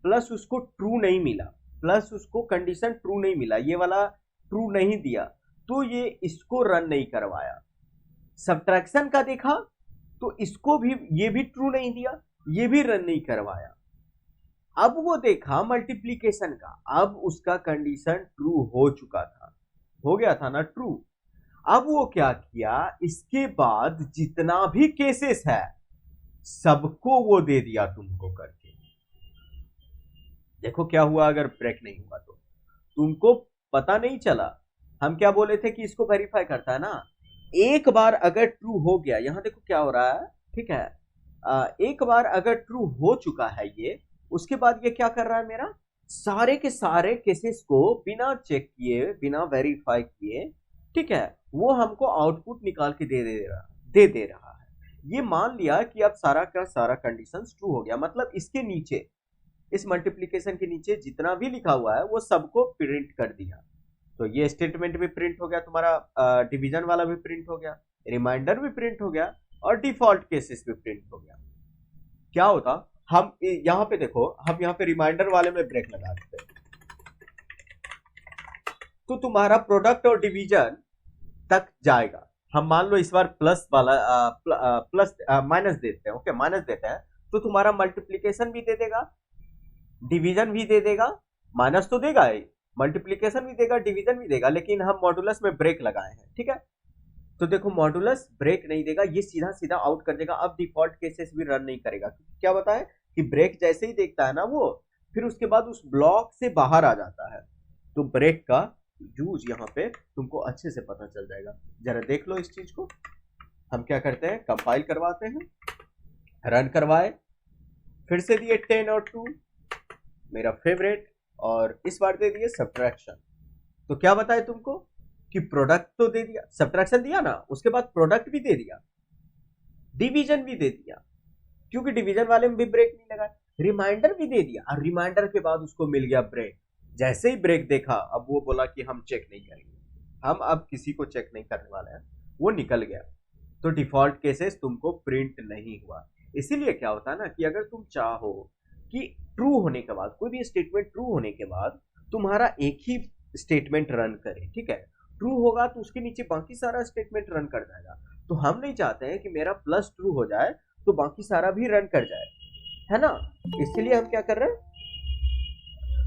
प्लस उसको ट्रू नहीं मिला, प्लस उसको कंडीशन ट्रू नहीं मिला, ये वाला ट्रू नहीं दिया, तो ये इसको रन नहीं करवाया। सब्ट्रैक्शन का देखा तो इसको भी, ये भी ट्रू नहीं दिया, ये भी रन नहीं करवाया। अब वो देखा मल्टीप्लीकेशन का, अब उसका कंडीशन ट्रू हो चुका था, हो गया था ना ट्रू। अब वो क्या किया, इसके बाद जितना भी केसेस है सबको वो दे दिया तुमको करके। देखो क्या हुआ, अगर ब्रेक नहीं हुआ तो तुमको पता नहीं चला। हम क्या बोले थे कि इसको वेरीफाई करता है ना, एक बार अगर ट्रू हो गया, यहां देखो क्या हो रहा है, ठीक है। एक बार अगर ट्रू हो चुका है ये, उसके बाद ये क्या कर रहा है, मेरा सारे के सारे केसेस को बिना चेक किए, बिना वेरीफाई किए, ठीक है, वो हमको आउटपुट निकाल के दे रहा है। ये मान लिया कि अब सारा का सारा कंडीशन ट्रू हो गया, मतलब इसके नीचे, इस मल्टीप्लीकेशन के नीचे जितना भी लिखा हुआ है वो सबको प्रिंट कर दिया। तो ये स्टेटमेंट भी प्रिंट हो गया तुम्हारा, डिवीजन वाला भी प्रिंट हो गया, रिमाइंडर भी प्रिंट हो गया, और डिफॉल्ट केसेस भी प्रिंट हो गया। क्या होता, हम यहाँ पे देखो, हम यहाँ पे रिमाइंडर वाले में ब्रेक लगा देते, तो तुम्हारा प्रोडक्ट और डिवीजन तक जाएगा। हम मान लो इस बार प्लस वाला प्लस माइनस देते हैं, ओके माइनस देते हैं, तो तुम्हारा मल्टीप्लीकेशन भी दे देगा, डिवीजन भी दे देगा, माइनस तो देगा ही, मल्टीप्लीकेशन भी देगा, डिवीजन भी देगा, लेकिन हम मॉडुलस में ब्रेक लगाए हैं, ठीक है। तो देखो मॉडुलस ब्रेक नहीं देगा, ये सीधा सीधा आउट कर देगा। अब डिफॉल्ट केसेस भी रन नहीं करेगा, क्या बताए कि ब्रेक जैसे ही देखता है ना वो, फिर उसके बाद उस ब्लॉक से बाहर आ जाता है। तो ब्रेक का यूज यहाँ पे तुमको अच्छे से पता चल जाएगा। जरा देख लो इस चीज को। हम क्या करते हैं, कंपाइल करवाते हैं, रन करवाए, फिर से दिए 10 और 2, मेरा फेवरेट, और इस बार दे दिए सब्ट्रैक्शन। तो क्या बताए तुमको कि प्रोडक्ट तो दे दिया, सब्ट्रैक्शन दिया ना, उसके बाद प्रोडक्ट भी दे दिया, डिवीजन भी दे दिया, क्योंकि डिवीजन वाले में भी ब्रेक नहीं लगा, रिमाइंडर भी दे दिया, और रिमाइंडर के बाद उसको मिल गया ब्रेक। जैसे ही ब्रेक देखा, अब वो बोला कि हम चेक नहीं करेंगे, हम अब किसी को चेक नहीं करने वाले हैं, वो निकल गया। तो डिफॉल्ट केसेस तुमको प्रिंट नहीं हुआ। इसीलिए क्या होता है ना कि अगर तुम चाहो कि ट्रू होने के बाद, कोई भी स्टेटमेंट ट्रू होने के बाद तुम्हारा एक ही स्टेटमेंट रन करे, ठीक है, ट्रू होगा तो उसके नीचे बाकी सारा स्टेटमेंट रन कर जाएगा। तो हम नहीं चाहते हैं कि मेरा प्लस ट्रू हो जाए तो बाकी सारा भी रन कर जाए, है ना। इसलिए हम क्या कर रहे हैं,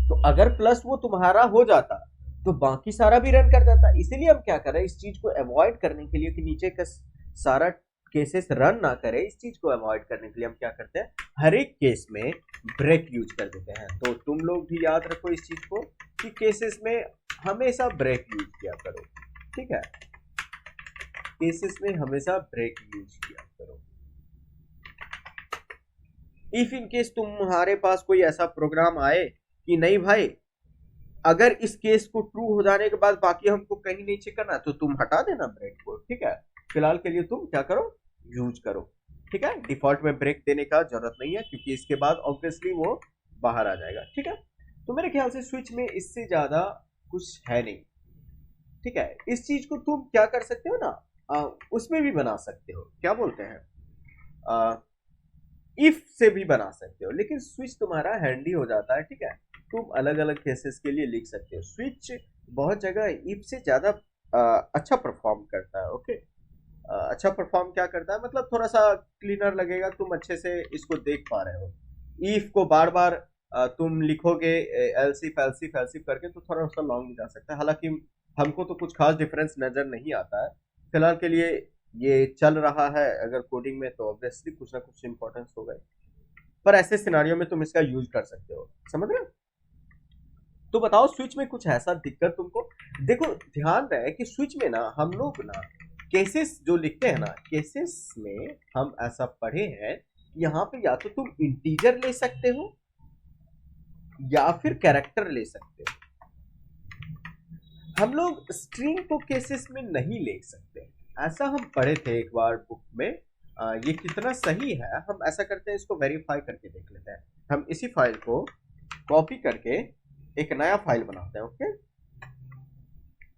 तो अगर प्लस वो तुम्हारा हो जाता तो बाकी सारा भी रन कर जाता। इसीलिए हम क्या कर रहे हैं, इस चीज को अवॉइड करने के लिए कि नीचे का सारा केसेस रन ना करे, इस चीज को अवॉइड करने के लिए हम क्या करते हैं, हर एक केस में ब्रेक यूज कर देते हैं। तो तुम लोग भी याद रखो इस चीज को कि केसेस में हमेशा ब्रेक यूज किया करो, ठीक है, केसेस में हमेशा ब्रेक यूज किया करो। इफ इन केस तुम्हारे पास कोई ऐसा प्रोग्राम आए कि नहीं भाई, अगर इस केस को ट्रू हो जाने के बाद बाकी हमको कहीं नहीं चेक करना, तो तुम हटा देना ब्रेक को, ठीक है। फिलहाल के लिए तुम क्या करो, यूज करो, ठीक है। डिफॉल्ट में ब्रेक देने का जरूरत नहीं है क्योंकि इसके बाद ऑब्वियसली वो बाहर आ जाएगा, ठीक है। तो मेरे ख्याल से स्विच में इससे ज्यादा कुछ है नहीं, ठीक है। इस चीज को तुम क्या कर सकते हो ना, उसमें भी बना सकते हो, क्या बोलते हैं, इफ से भी बना सकते हो, लेकिन स्विच तुम्हारा हैंडी हो जाता है, ठीक है। तुम अलग अलग केसेस के लिए लिख सकते हो। स्विच बहुत जगह इफ से ज्यादा अच्छा परफॉर्म करता है, ओके। अच्छा परफॉर्म क्या करता है, मतलब थोड़ा सा क्लीनर लगेगा, तुम अच्छे से इसको देख पा रहे हो। इफ को बार बार तुम लिखोगे एलसिफ एलसिफ एलसिफ करके तो थोड़ा सा लॉन्ग भी जा सकता है। हालांकि हमको तो कुछ खास डिफरेंस नजर नहीं आता है फिलहाल के लिए, ये चल रहा है अगर कोडिंग में तो ऑब्वियसली कुछ ना कुछ इंपॉर्टेंस होगा ही। पर ऐसे सिनारियो में तुम इसका यूज कर सकते हो, समझ रहे हो। तो बताओ स्विच में कुछ ऐसा दिक्कत तुमको, देखो ध्यान रहे कि स्विच में ना हम लोग ना केसेस जो लिखते हैं ना, केसेस में हम ऐसा पढ़े हैं, यहाँ पे या तो तुम इंटीजर ले सकते हो या फिर कैरेक्टर ले सकते हो। हम लोग स्ट्रिंग को केसेस में नहीं ले सकते, ऐसा हम पढ़े थे एक बार बुक में। ये कितना सही है, हम ऐसा करते हैं, इसको वेरीफाई करके देख लेते हैं। हम इसी फाइल को कॉपी करके एक नया फाइल बनाते हैं, ओके।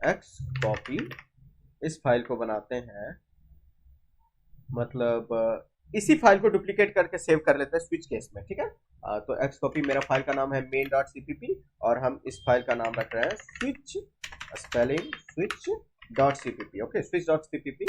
एक्स कॉपी, इस फाइल को बनाते हैं, मतलब इसी फाइल को डुप्लीकेट करके सेव कर लेते हैं स्विच केस में, ठीक है। तो एक्स कॉपी, मेरा फाइल का नाम है main.cpp और हम इस फाइल का नाम रख रहे हैं switch, spelling switch.cpp, okay, switch.cpp।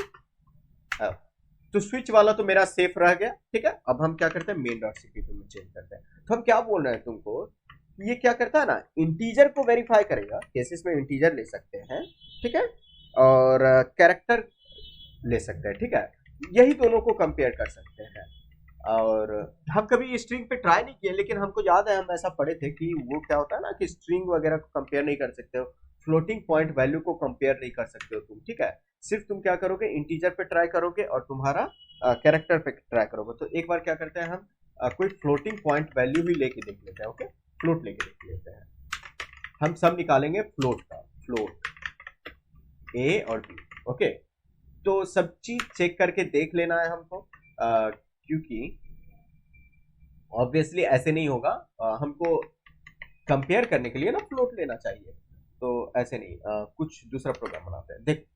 तो स्विच वाला तो मेरा सेफ रह गया, ठीक है। अब हम क्या करते हैं, main.cpp में चेंज करते हैं। तो हम क्या बोल रहे हैं तुमको, ये क्या करता है ना, इंटीजर को वेरीफाई करेगा, केसेस में इंटीजर ले सकते हैं, ठीक है, और कैरेक्टर ले सकते हैं, ठीक है। यही दोनों को कंपेयर कर सकते हैं। और हम कभी स्ट्रिंग पे ट्राई नहीं किए, लेकिन हमको याद है हम ऐसा पढ़े थे कि वो क्या होता है ना कि स्ट्रिंग वगैरह को कंपेयर नहीं कर सकते हो, फ्लोटिंग पॉइंट वैल्यू को कंपेयर नहीं कर सकते हो तुम, ठीक है। सिर्फ तुम क्या करोगे, इंटीजर पे ट्राई करोगे और तुम्हारा कैरेक्टर पे ट्राई करोगे। तो एक बार क्या करते हैं हम, कोई फ्लोटिंग पॉइंट वैल्यू ही लेके देख लेते हैं, ओके। फ्लोट लेके देख लेते हैं, हम सब निकालेंगे फ्लोट का, फ्लोट ए और बी, ओके। तो सब चीज चेक करके देख लेना है हमको, क्योंकि ऑब्वियसली ऐसे नहीं होगा, हमको कंपेयर करने के लिए ना फ्लोट लेना चाहिए, तो ऐसे नहीं, कुछ दूसरा प्रोग्राम बनाते हैं, देख।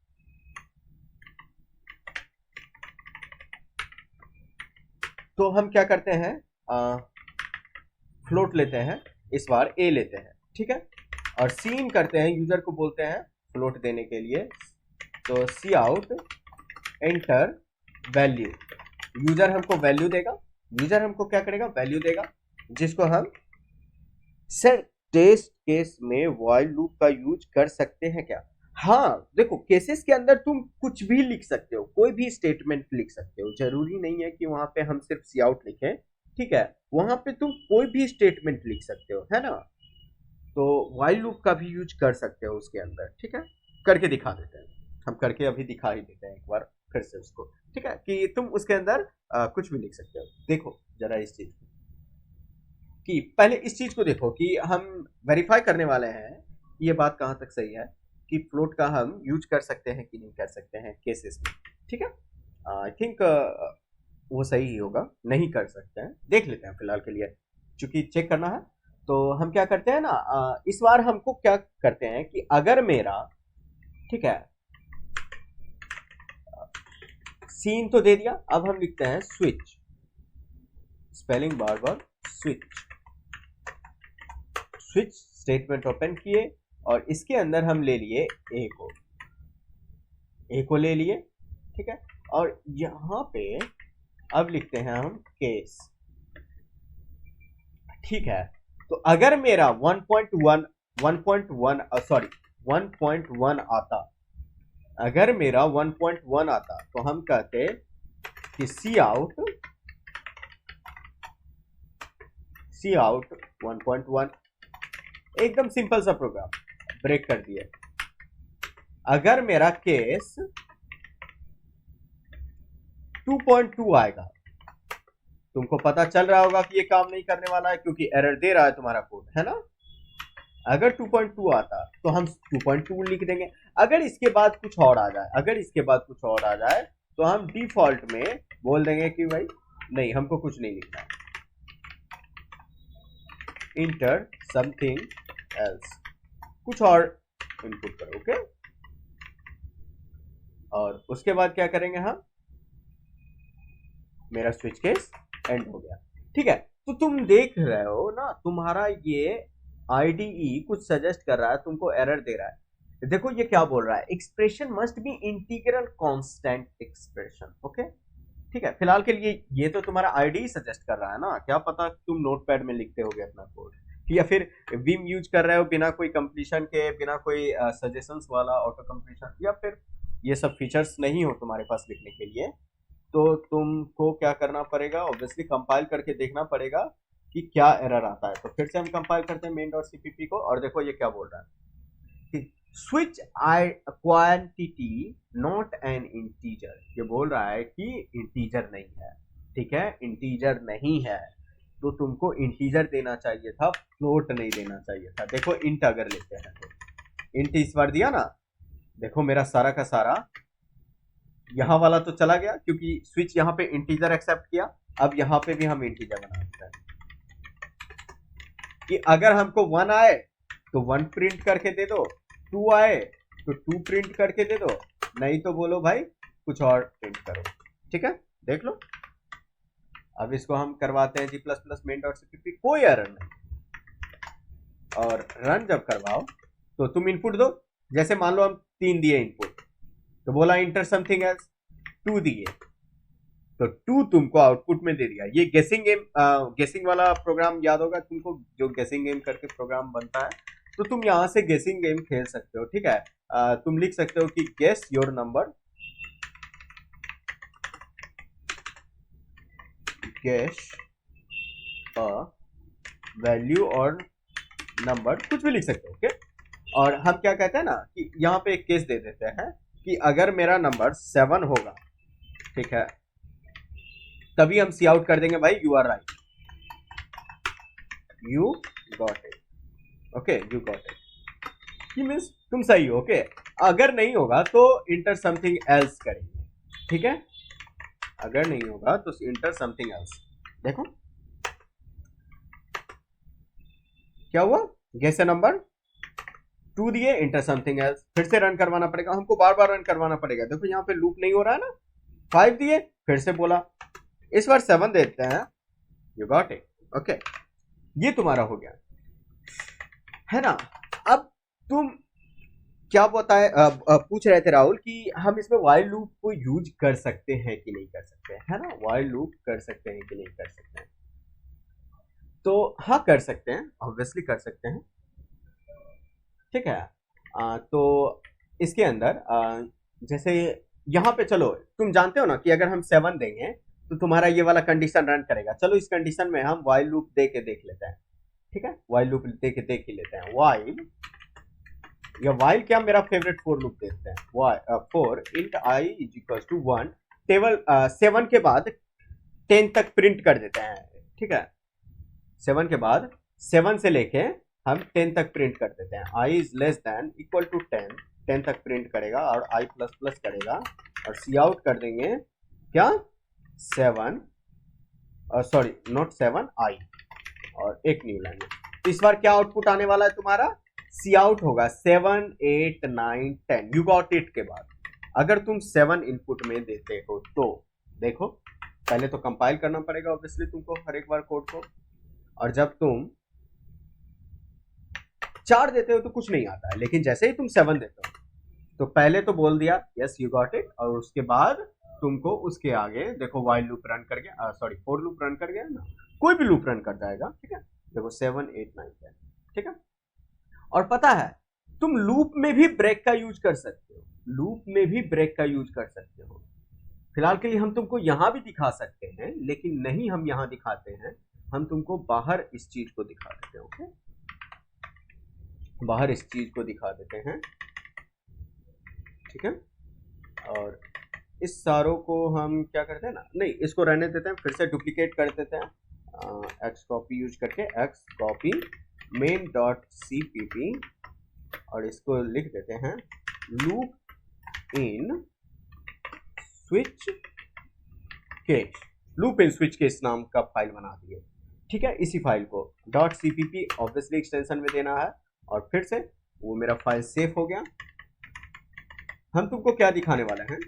तो हम क्या करते हैं, फ्लोट लेते हैं, इस बार ए लेते हैं, ठीक है, और सीन करते हैं, यूजर को बोलते हैं फ्लोट देने के लिए, तो सी आउट एंटर वैल्यू, यूजर हमको वैल्यू देगा, यूजर हमको क्या करेगा, वैल्यू देगा, जिसको हम सर टेस्ट केस में व्हाइल लूप का यूज कर सकते हैं क्या। हाँ देखो, केसेस के अंदर तुम कुछ भी लिख सकते हो, कोई भी स्टेटमेंट लिख सकते हो, जरूरी नहीं है कि वहां पे हम सिर्फ सी आउट लिखें, ठीक है। वहां पे तुम कोई भी स्टेटमेंट लिख सकते हो, है ना। तो व्हाइल लूप का भी यूज कर सकते हो उसके अंदर, ठीक है। करके दिखा देते हैं, हम करके अभी दिखा ही देते हैं एक बार फिर से उसको, ठीक है, कि तुम उसके अंदर कुछ भी लिख सकते हो। देखो जरा इस चीज को, कि पहले इस चीज को देखो कि हम वेरीफाई करने वाले हैं ये बात कहां तक सही है, कि फ्लोट का हम यूज कर सकते हैं कि नहीं कर सकते हैं केसेस में, ठीक है। आई थिंक वो सही ही होगा, नहीं कर सकते हैं, देख लेते हैं फिलहाल के लिए, चूंकि चेक करना है। तो हम क्या करते हैं ना, इस बार हमको क्या करते हैं कि अगर मेरा, ठीक है, सीन तो दे दिया, अब हम लिखते हैं स्विच, स्पेलिंग बार बार स्विच, स्विच स्टेटमेंट ओपन किए और इसके अंदर हम ले लिए ए को ले लिए, ठीक है। और यहां पे अब लिखते हैं हम केस, ठीक है। तो अगर मेरा 1.1 आता, अगर मेरा 1.1 आता तो हम कहते कि सी आउट 1.1, एकदम सिंपल सा प्रोग्राम, ब्रेक कर दिया। अगर मेरा केस 2.2 आएगा, तुमको पता चल रहा होगा कि ये काम नहीं करने वाला है क्योंकि एरर दे रहा है तुम्हारा कोड, है ना। अगर 2.2 आता तो हम 2.2 लिख देंगे। अगर इसके बाद कुछ और आ जाए, अगर इसके बाद कुछ और आ जाए तो हम डिफॉल्ट में बोल देंगे कि भाई नहीं हमको कुछ नहीं लिखना है, इंटर समथिंग एल्स, कुछ और इनपुट करो। ओके, और उसके बाद क्या करेंगे हम, मेरा स्विच केस एंड हो गया। ठीक है, तो तुम देख रहे हो ना, तुम्हारा ये आईडीई कुछ सजेस्ट कर रहा है, तुमको एरर दे रहा है। देखो ये क्या बोल रहा है, expression must be integral constant expression. Okay, ठीक है, फिलहाल के लिए ये तो तुम्हारा आईडीई सजेस्ट कर रहा है ना, क्या पता तुम नोटपैड में लिखते होगे अपना कोड, या फिर विम यूज कर रहे हो बिना कोई कंप्लीशन के, बिना कोई सजेशंस वाला ऑटो कंप्लीशन, या फिर ये सब फीचर्स नहीं हो तुम्हारे पास लिखने के लिए, तो तुमको क्या करना पड़ेगा, ऑब्वियसली कंपाइल करके देखना पड़ेगा कि क्या एरर आता है। तो फिर से हम कंपाइल करते हैं main.cpp को, और देखो ये क्या बोल रहा है कि switch I quantity not an integer, ये बोल रहा है कि इंटीजर नहीं है। ठीक है, इंटीजर नहीं है तो तुमको इंटीजर देना चाहिए था, फ्लोट नहीं देना चाहिए था। देखो इंट अगर लेते हैं तो इंट इस बार दिया ना, देखो मेरा सारा का सारा यहाँ वाला तो चला गया क्योंकि स्विच यहाँ पे इंटीजर एक्सेप्ट किया। अब यहाँ पे भी हम इंटीजर बना देते हैं कि अगर हमको 1 आए तो 1 प्रिंट करके दे दो, 2 आए तो 2 प्रिंट करके दे दो, नहीं तो बोलो भाई कुछ और प्रिंट करो। ठीक है, देख लो। अब इसको हम करवाते हैं g++ main.cpp, कोई एरर नहीं, और रन जब करवाओ तो तुम इनपुट दो। जैसे मान लो हम 3 दिए इनपुट, तो बोला इंटर समथिंग एल्स, 2 दिए तो 2 तुमको आउटपुट में दे दिया। ये गेसिंग गेम, गेसिंग वाला प्रोग्राम याद होगा तुमको, जो गेसिंग गेम करके प्रोग्राम बनता है, तो तुम यहां से गेसिंग गेम खेल सकते हो। ठीक है, तुम लिख सकते हो कि guess your number, guess a value और नंबर, कुछ भी लिख सकते हो। ओके, और हम क्या कहते हैं ना कि यहाँ पे एक केस दे देते हैं कि अगर मेरा नंबर 7 होगा, ठीक है, तभी हम सी आउट कर देंगे भाई you are right, you got it. Okay, you got it, ये मीन्स तुम सही हो। ओके, अगर नहीं होगा तो इंटर समथिंग एल्स करेंगे। ठीक है, अगर नहीं होगा तो इंटर समथिंग एल्स। देखो क्या हुआ, गेस नंबर 2 दिए, इंटर समथिंग एल्स, फिर से रन करवाना पड़ेगा हमको, बार बार रन करवाना पड़ेगा। देखो यहाँ पे लूप नहीं हो रहा है ना, 5 दिए, फिर से बोला, इस बार 7 देते हैं, यू गॉट इट। ओके, ये तुम्हारा हो गया है ना। अब तुम क्या बताए, पूछ रहे थे राहुल कि हम इसमें वाइल लूप को यूज कर सकते हैं कि नहीं कर सकते, है ना, वाइल लूप कर सकते हैं कि नहीं कर सकते हैं। तो हाँ कर सकते हैं, ऑब्वियसली कर सकते हैं। ठीक है, तो इसके अंदर जैसे यहाँ पे चलो, तुम जानते हो ना कि अगर हम 7 देंगे तो तुम्हारा ये वाला कंडीशन रन करेगा। चलो इस कंडीशन में हम वाइल लूप दे के देख लेते हैं। ठीक है, वाइल लूप दे के देख ही लेते हैं। वाइल, या वाइल क्या, मेरा फेवरेट फोर लूप देखते हैं। For int i is equal to 1, table 7 के बाद 10 तक प्रिंट कर देते हैं। ठीक है, 7 के बाद 7 से लेके हम 10 तक प्रिंट कर देते हैं। i is less than equal to 10, 10 तक प्रिंट करेगा और i प्लस प्लस करेगा, और सी आउट कर देंगे क्या, 7, सॉरी नॉट 7, i, और एक न्यू लाइन। तो इस बार क्या आउटपुट आने वाला है तुम्हारा, सी आउट होगा 7, 8, 9, 10, यू गॉट इट के बाद अगर तुम 7 इनपुट में देते हो तो देखो, पहले तो कंपाइल करना पड़ेगा ऑब्वियसली तुमको हर एक बार कोड को, और जब तुम 4 देते हो तो कुछ नहीं आता है, लेकिन जैसे ही तुम 7 देते हो तो पहले तो बोल दिया यस यू गॉट इट, और उसके बाद तुमको उसके आगे देखो वाइल लूप रन कर गया, सॉरी फोर लूप रन कर गया ना, कोई भी लूप रन कर जाएगा। ठीक है, देखो 7, 8, 9, 10। ठीक है, और पता है तुम लूप में भी ब्रेक का यूज कर सकते हो, लूप में भी ब्रेक का यूज कर सकते हो। फिलहाल के लिए हम तुमको यहां भी दिखा सकते हैं, लेकिन नहीं हम यहां दिखाते हैं, हम तुमको बाहर इस चीज को दिखा देते हैं। ओके, बाहर इस चीज को दिखा देते हैं। ठीक है, और इस सारों को हम क्या करते हैं ना, नहीं इसको रहने देते हैं, फिर से डुप्लीकेट कर देते हैं, एक्स कॉपी यूज करके, एक्स कॉपी main.cpp, और इसको लिख देते हैं loop in switch case, loop in switch case नाम का फाइल बना दिए। ठीक है, इसी फाइल को .cpp ऑब्वियसली एक्सटेंशन में देना है, और फिर से वो मेरा फाइल सेव हो गया। हम तुमको क्या दिखाने वाले हैं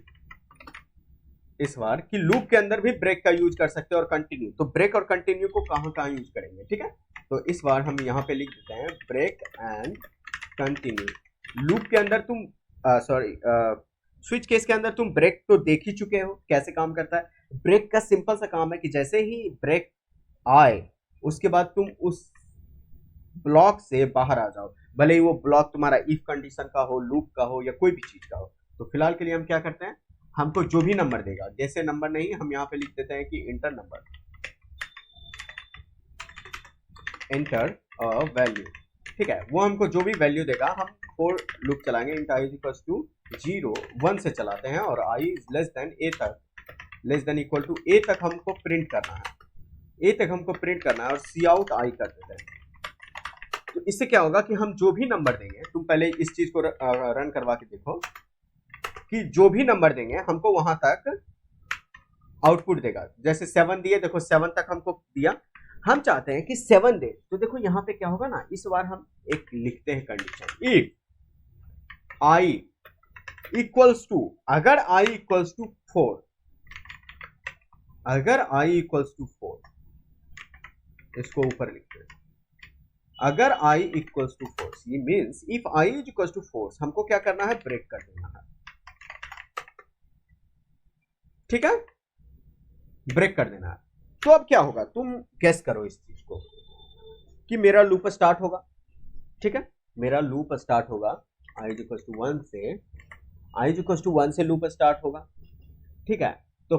इस बार कि लूप के अंदर भी ब्रेक का यूज कर सकते हैं और कंटिन्यू। तो ब्रेक और कंटिन्यू को कहां कहां यूज करेंगे, ठीक है। तो इस बार हम यहां पे लिख देते हैं ब्रेक एंड कंटिन्यू। लूप के अंदर तुम स्विच केस के अंदर तुम ब्रेक तो देख ही चुके हो कैसे काम करता है। ब्रेक का सिंपल सा काम है कि जैसे ही ब्रेक आए उसके बाद तुम उस ब्लॉक से बाहर आ जाओ, भले ही वो ब्लॉक तुम्हारा इफ कंडीशन का हो, लूप का हो, या कोई भी चीज का हो। तो फिलहाल के लिए हम क्या करते हैं, हमको जो भी नंबर देगा, जैसे नंबर नहीं, हम यहाँ पे लिख देते हैं कि inter number, enter a value. ठीक है, वो हमको जो भी वैल्यू देगा हम फॉर लूप चलाएंगे। इंट आई इक्वल्स टू 0 1 से चलाते हैं, और आई इज लेस देन ए तक, लेस देन इक्वल टू ए तक हमको प्रिंट करना है, ए तक हमको प्रिंट करना है, और सी आउट आई कर देते हैं। तो इससे क्या होगा कि हम जो भी नंबर देंगे, तुम पहले इस चीज को रन करवा के देखो कि जो भी नंबर देंगे हमको वहां तक आउटपुट देगा। जैसे 7 दिए, देखो 7 तक हमको दिया, हम चाहते हैं कि 7 दे। तो देखो यहाँ पे क्या होगा ना, इस बार हम एक लिखते हैं condition, if i equals to, अगर आई इक्वल्स टू 4, अगर आई इक्वल्स टू 4, इसको ऊपर लिखते हैं, अगर आई इक्वल्स टू 4, ये means if i is equals to 4, हमको क्या करना है, ब्रेक कर देना है। ठीक है, ब्रेक कर देना है। तो अब क्या होगा, तुम गेस करो इस चीज को कि मेरा लूप स्टार्ट होगा। ठीक है, मेरा लूप स्टार्ट होगा आई इज इक्वल्स टू 1 से, आई इज इक्वल्स टू 1 से लूप स्टार्ट होगा। ठीक है, तो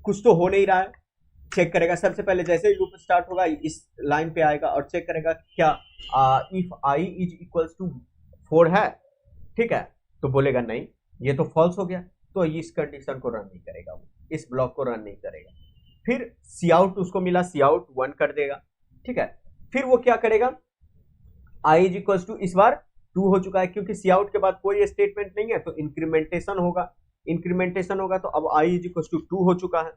कुछ तो हो नहीं रहा है, चेक करेगा सबसे पहले। जैसे ही लूप स्टार्ट होगा इस लाइन पे आएगा और चेक करेगा क्या if i is equals to 4 है। ठीक है, तो बोलेगा नहीं, ये तो फॉल्स हो गया, तो इस कंडीशन को रन नहीं करेगा, वो इस ब्लॉक को रन नहीं करेगा। फिर सी आउट उसको मिला, सी आउट 1 कर देगा। ठीक है, फिर वो क्या करेगा, आई इज इक्वल्स टू, इस बार 2 हो चुका है क्योंकि सी आउट के बाद कोई स्टेटमेंट नहीं है, तो इंक्रीमेंटेशन होगा, इंक्रीमेंटेशन होगा, तो अब आई इज इक्वल्स टू 2 हो चुका है।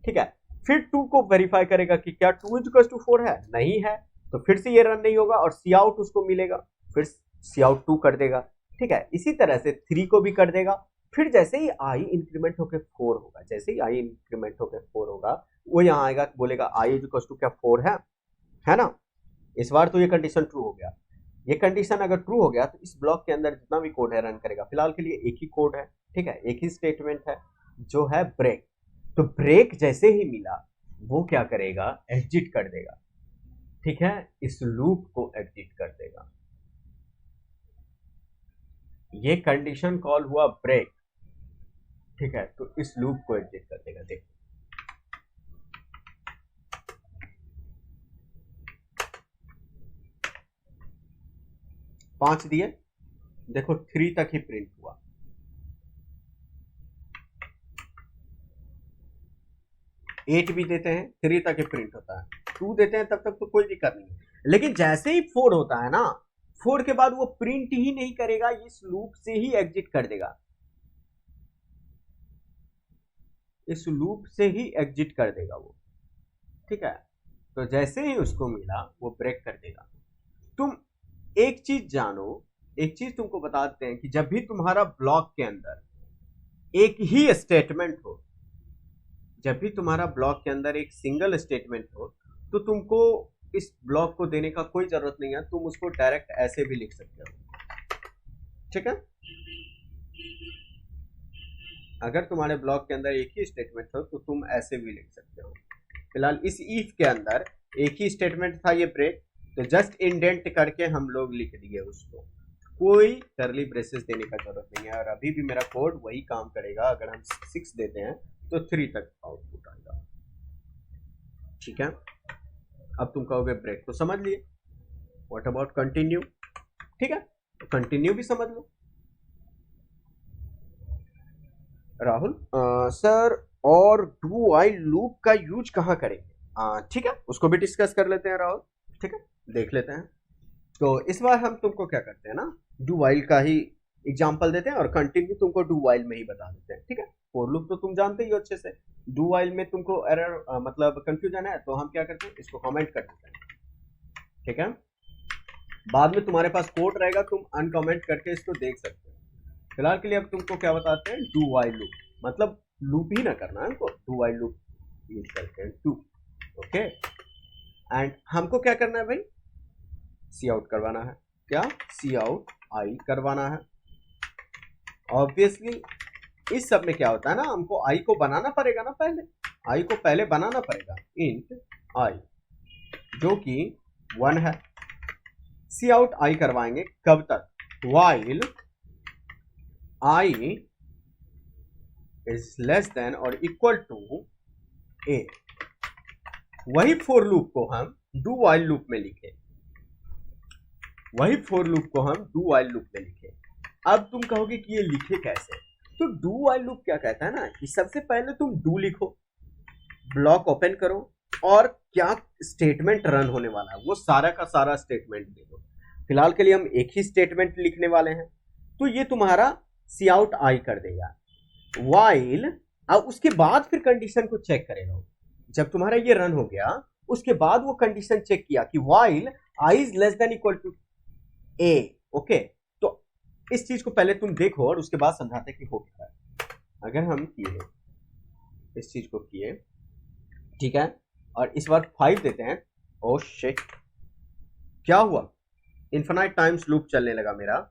ठीक है, फिर 2 को वेरीफाई करेगा कि क्या 2 इज इक्वल्स टू 4 है, नहीं है, तो फिर से ये रन नहीं होगा, और सी आउट उसको मिलेगा, फिर सी आउट 2 कर देगा। ठीक है, इसी तरह से 3 को भी कर देगा। फिर जैसे ही आई इंक्रीमेंट होकर 4 होगा, जैसे ही आई इंक्रीमेंट होकर 4 होगा, वो यहाँ आएगा, बोलेगा आई इज इक्वल्स टू क्या 4 है ना। इस बार तो ये कंडीशन ट्रू हो गया। ये कंडीशन अगर ट्रू हो गया तो इस ब्लॉक के अंदर जितना भी कोड है रन करेगा। फिलहाल के लिए एक ही कोड है, ठीक है, एक ही स्टेटमेंट है जो है ब्रेक। तो ब्रेक जैसे ही मिला वो क्या करेगा, एग्जिट कर देगा। ठीक है, इस लूप को एग्जिट कर देगा। ये कंडीशन कॉल हुआ ब्रेक। ठीक है, तो इस लूप को एग्जिट कर देगा। देखो पांच दिए, देखो 3 तक ही प्रिंट हुआ। 8 भी देते हैं 3 तक ही प्रिंट होता है, 2 देते हैं तब तक तो कोई दिक्कत नहीं है। लेकिन जैसे ही 4 होता है ना, 4 के बाद वो प्रिंट ही नहीं करेगा, इस लूप से ही एग्जिट कर देगा, इस लूप से ही एग्जिट कर देगा वो। ठीक है, तो जैसे ही उसको मिला वो ब्रेक कर देगा। तुम एक चीज जानो, एक चीज तुमको बताते हैं कि जब भी तुम्हारा ब्लॉक के अंदर एक ही स्टेटमेंट हो, जब भी तुम्हारा ब्लॉक के अंदर एक सिंगल स्टेटमेंट हो, तो तुमको इस ब्लॉक को देने का कोई जरूरत नहीं है, तुम उसको डायरेक्ट ऐसे भी लिख सकते हो। ठीक है, अगर तुम्हारे ब्लॉक के अंदर एक ही स्टेटमेंट हो तो तुम ऐसे भी लिख सकते हो। फिलहाल इस इफ के अंदर एक ही स्टेटमेंट था, ये ब्रेक, तो जस्ट इंडेंट करके हम लोग लिख दिए उसको, कोई करली ब्रेसेस देने का जरूरत नहीं है। और अभी भी मेरा कोड वही काम करेगा। अगर हम 6 देते हैं तो 3 तक आउटपुट आएगा। ठीक है, अब तुम कहोगे ब्रेक तो समझ लिए, व्हाट अबाउट कंटिन्यू। ठीक है, तो कंटिन्यू भी समझ लो। राहुल सर, और डू व्हाइल लूप का यूज कहाँ करेंगे? ठीक है, उसको भी डिस्कस कर लेते हैं राहुल। ठीक है, देख लेते हैं। तो इस बार हम तुमको क्या करते हैं ना, डू व्हाइल का ही एग्जांपल देते हैं और कंटिन्यू तुमको डू व्हाइल में ही बता देते हैं। ठीक है, फॉर लूप तो तुम जानते ही हो अच्छे से। डू वाइल में तुमको एरर मतलब कंफ्यूजन है तो हम क्या करते हैं, इसको कमेंट कर देते हैं, ठीक है। बाद में तुम्हारे पास कोड रहेगा, तुम अनकमेंट करके इसको देख सकते हो। फिलहाल के लिए अब तुमको क्या बताते हैं, डू वाइल लूप, मतलब लूप ही ना करना है हमको, डू वाइल लूप यूज करते हैं टू, ओके। एंड हमको क्या करना है भाई, सी आउट करवाना है, क्या सी आउट आई करवाना है। ऑब्वियसली इस सब में क्या होता है ना, हमको आई को बनाना पड़ेगा ना, पहले आई को पहले बनाना पड़ेगा, इंट आई जो कि 1 है। सी आउट आई करवाएंगे कब तक, while i is less then और इक्वल टू ए। वही फॉर लूप को हम डू वाइल लूप में लिखे, वही फॉर लूप को हम डू वाइल लूप में लिखे। अब तुम कहोगे कि ये लिखे कैसे, तो डू वाइल लूप क्या कहता है ना कि सबसे पहले तुम डू लिखो, ब्लॉक ओपन करो और क्या स्टेटमेंट रन होने वाला है वो सारा का सारा स्टेटमेंट देखो। फिलहाल के लिए हम एक ही स्टेटमेंट लिखने वाले हैं, तो ये तुम्हारा सी आउट आई कर देगा वाइल, अब उसके बाद फिर कंडीशन को चेक करेगा। जब तुम्हारा ये रन हो गया उसके बाद वो कंडीशन चेक किया कि while i is less than equal to a, okay. तो इस चीज को पहले तुम देखो और उसके बाद समझाते कि हो क्या है। अगर हम किए इस चीज को किए, ठीक है, और इस बार 5 देते हैं, ओ शिट क्या हुआ, इन्फिनाइट टाइम्स लूप चलने लगा मेरा।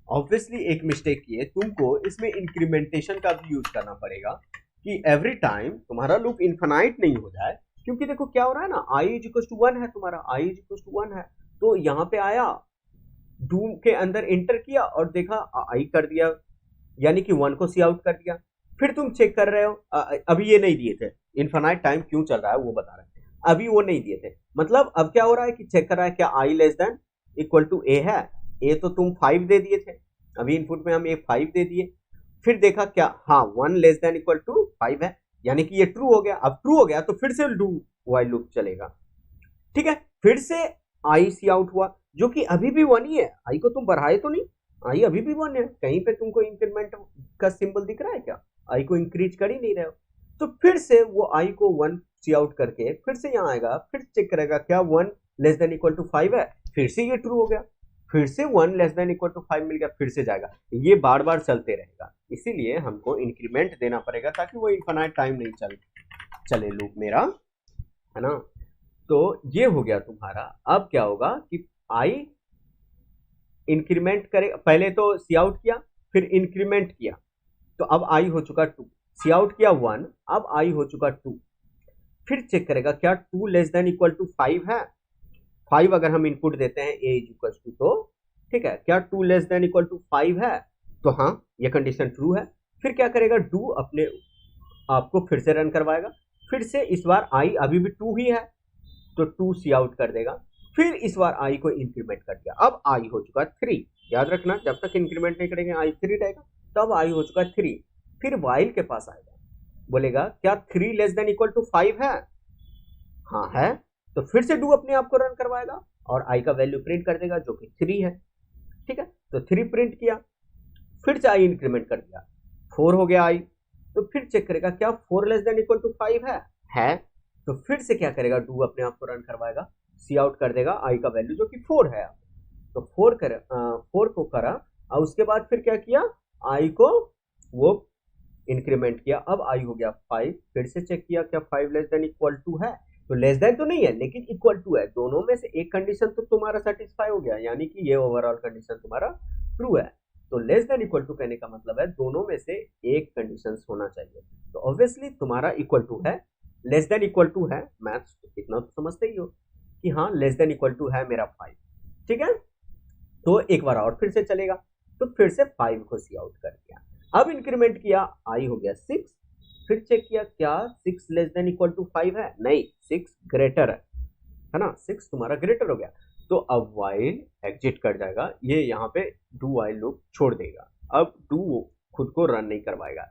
ऑब्वियसली एक मिस्टेक किए, तुमको इसमें इंक्रीमेंटेशन का भी यूज करना पड़ेगा कि एवरी टाइम तुम्हारा लूप इन्फिनाइट नहीं हो जाए। क्योंकि देखो क्या हो रहा है ना, आई इज इक्वल टू 1 है, तुम्हारा आई इज इक्वल टू 1 है, तो यहाँ पे आया डू के अंदर एंटर किया और देखा आई कर दिया, यानी कि 1 को सी आउट कर दिया। फिर तुम चेक कर रहे हो, अभी ये नहीं दिए थे, इन्फिनाइट टाइम क्यों चल रहा है वो बता रहे हैं, अभी वो नहीं दिए थे। मतलब अब क्या हो रहा है कि चेक कर रहा है क्या आई लेस देन इक्वल टू ए है, ए तो तुम 5 दे दिए थे, अभी इनपुट में हम ए 5 दे दिए। फिर देखा क्या, हाँ 1 लेस देन इक्वल टू 5 है, यानी कि ये ट्रू हो गया। अब ट्रू हो गया तो फिर से डू वाइल लूप चलेगा, ठीक है। फिर से आई सी आउट हुआ जो कि अभी भी 1 ही है, आई को तुम बढ़ाए तो नहीं, आई अभी भी 1 है। कहीं पे तुमको इंक्रीमेंट का सिंबल दिख रहा है क्या, आई को इंक्रीज कर ही नहीं रहे हो। तो फिर से वो आई को 1 सी आउट करके फिर से यहाँ आएगा, फिर चेक करेगा क्या 1 लेस देन इक्वल टू 5 है, फिर से ये ट्रू हो गया, फिर से 1 लेस देन इक्वल टू 5 मिल गया, फिर से जाएगा। ये बार बार चलते रहेगा, इसीलिए हमको इंक्रीमेंट देना पड़ेगा ताकि वो इन्फिनाइट टाइम नहीं चले लूप मेरा, है ना। तो ये हो गया तुम्हारा। अब क्या होगा कि आई इंक्रीमेंट करे, पहले तो सी आउट किया फिर इंक्रीमेंट किया, तो अब आई हो चुका 2, सी आउट किया 1, अब आई हो चुका 2। फिर चेक करेगा क्या 2 लेस देन इक्वल टू 5 है, 5 अगर हम इनपुट देते हैं ए इज इक्वल टू, तो ठीक है, क्या 2 लेस देन इक्वल टू 5 है, तो हाँ ये कंडीशन ट्रू है। फिर क्या करेगा, डू अपने आपको फिर से रन करवाएगा, फिर से इस बार आई अभी भी 2 ही है तो 2 सी आउट कर देगा, फिर इस बार आई को इंक्रीमेंट कर दिया, अब आई हो चुका 3। याद रखना जब तक इंक्रीमेंट नहीं करेंगे आई 3 रहेगा, तब आई हो चुका 3। फिर वाइल के पास आएगा, बोलेगा क्या 3 लेस देन इक्वल टू 5 है, हाँ है, तो फिर से डू अपने आप को रन करवाएगा और आई का वैल्यू प्रिंट कर देगा जो कि 3 है, ठीक है। तो 3 प्रिंट किया, फिर से आई इंक्रीमेंट कर दिया, 4 हो गया आई, तो फिर चेक करेगा क्या 4 लेस देन इक्वल टू 5 है, तो फिर से क्या करेगा, डू अपने आप को रन करवाएगा, सी आउट कर देगा आई का वैल्यू जो कि 4 है, तो 4 को करा और उसके बाद फिर क्या किया, आई को वो इंक्रीमेंट किया, अब आई हो गया 5। फिर से चेक किया क्या 5 लेस देन इक्वल टू है, तो लेस देन तो नहीं है लेकिन इक्वल टू है, दोनों में से एक कंडीशन तो तुम्हारा सेटिस्फाई हो गया, यानी कि ये ओवरऑल कंडीशन तुम्हारा ट्रू है। तो लेस देन इक्वल टू कहने का मतलब है दोनों में से एक कंडीशन होना चाहिए, तो ऑब्वियसली तुम्हारा इक्वल टू है, लेस देन इक्वल टू है, मैथ्स इतना तो समझते ही हो कि हाँ लेस देन इक्वल टू है मेरा 5, ठीक है। तो एक बार और फिर से चलेगा, तो फिर से 5 को सी आउट कर दिया, अब इंक्रीमेंट किया, आई हो गया 6, फिर चेक किया क्या 6 लेस देन इक्वल टू 5 है, नहीं 6 ग्रेटर है ना, 6 तुम्हारा ग्रेटर हो गया, तो अब वाइल एग्जिट कर जाएगा, ये यहाँ पे डू वाइल लूप छोड़ देगा, अब डू खुद को रन नहीं करवाएगा।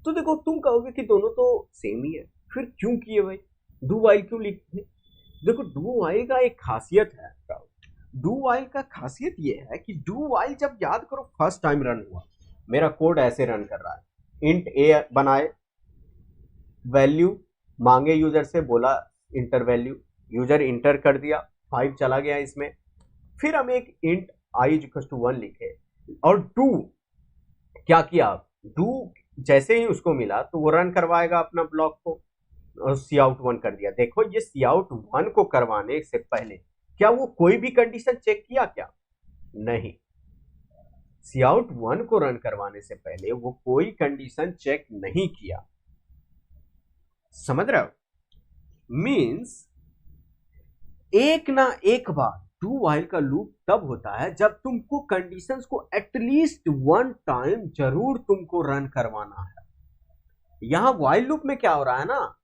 तो देखो तुम कहोगे कि दोनों तो सेम ही है, फिर क्यों किए भाई, डू वाइल क्यों लिखे। देखो डू वाइल का एक खासियत है, डू वाइल का खासियत ये है कि डू वाइल जब याद करो फर्स्ट टाइम रन हुआ, मेरा कोड ऐसे रन कर रहा है, इंट ए बनाए, वैल्यू मांगे यूजर से, बोला इंटर वैल्यू, यूजर इंटर कर दिया, 5 चला गया इसमें। फिर हम एक int i is equal to 1 लिखे और डू क्या किया, डू जैसे ही उसको मिला तो वो रन करवाएगा अपना ब्लॉक को, और सी आउट 1 कर दिया। देखो ये सी आउट 1 को करवाने से पहले क्या वो कोई भी कंडीशन चेक किया क्या? नहीं, सी आउट 1 को रन करवाने से पहले वो कोई कंडीशन चेक नहीं किया। समझ रहे हो? मीन्स एक ना एक बार डू वाइल का लूप तब होता है जब तुमको कंडीशंस को एटलीस्ट 1 टाइम जरूर तुमको रन करवाना है। यहां वाइल लूप में क्या हो रहा है ना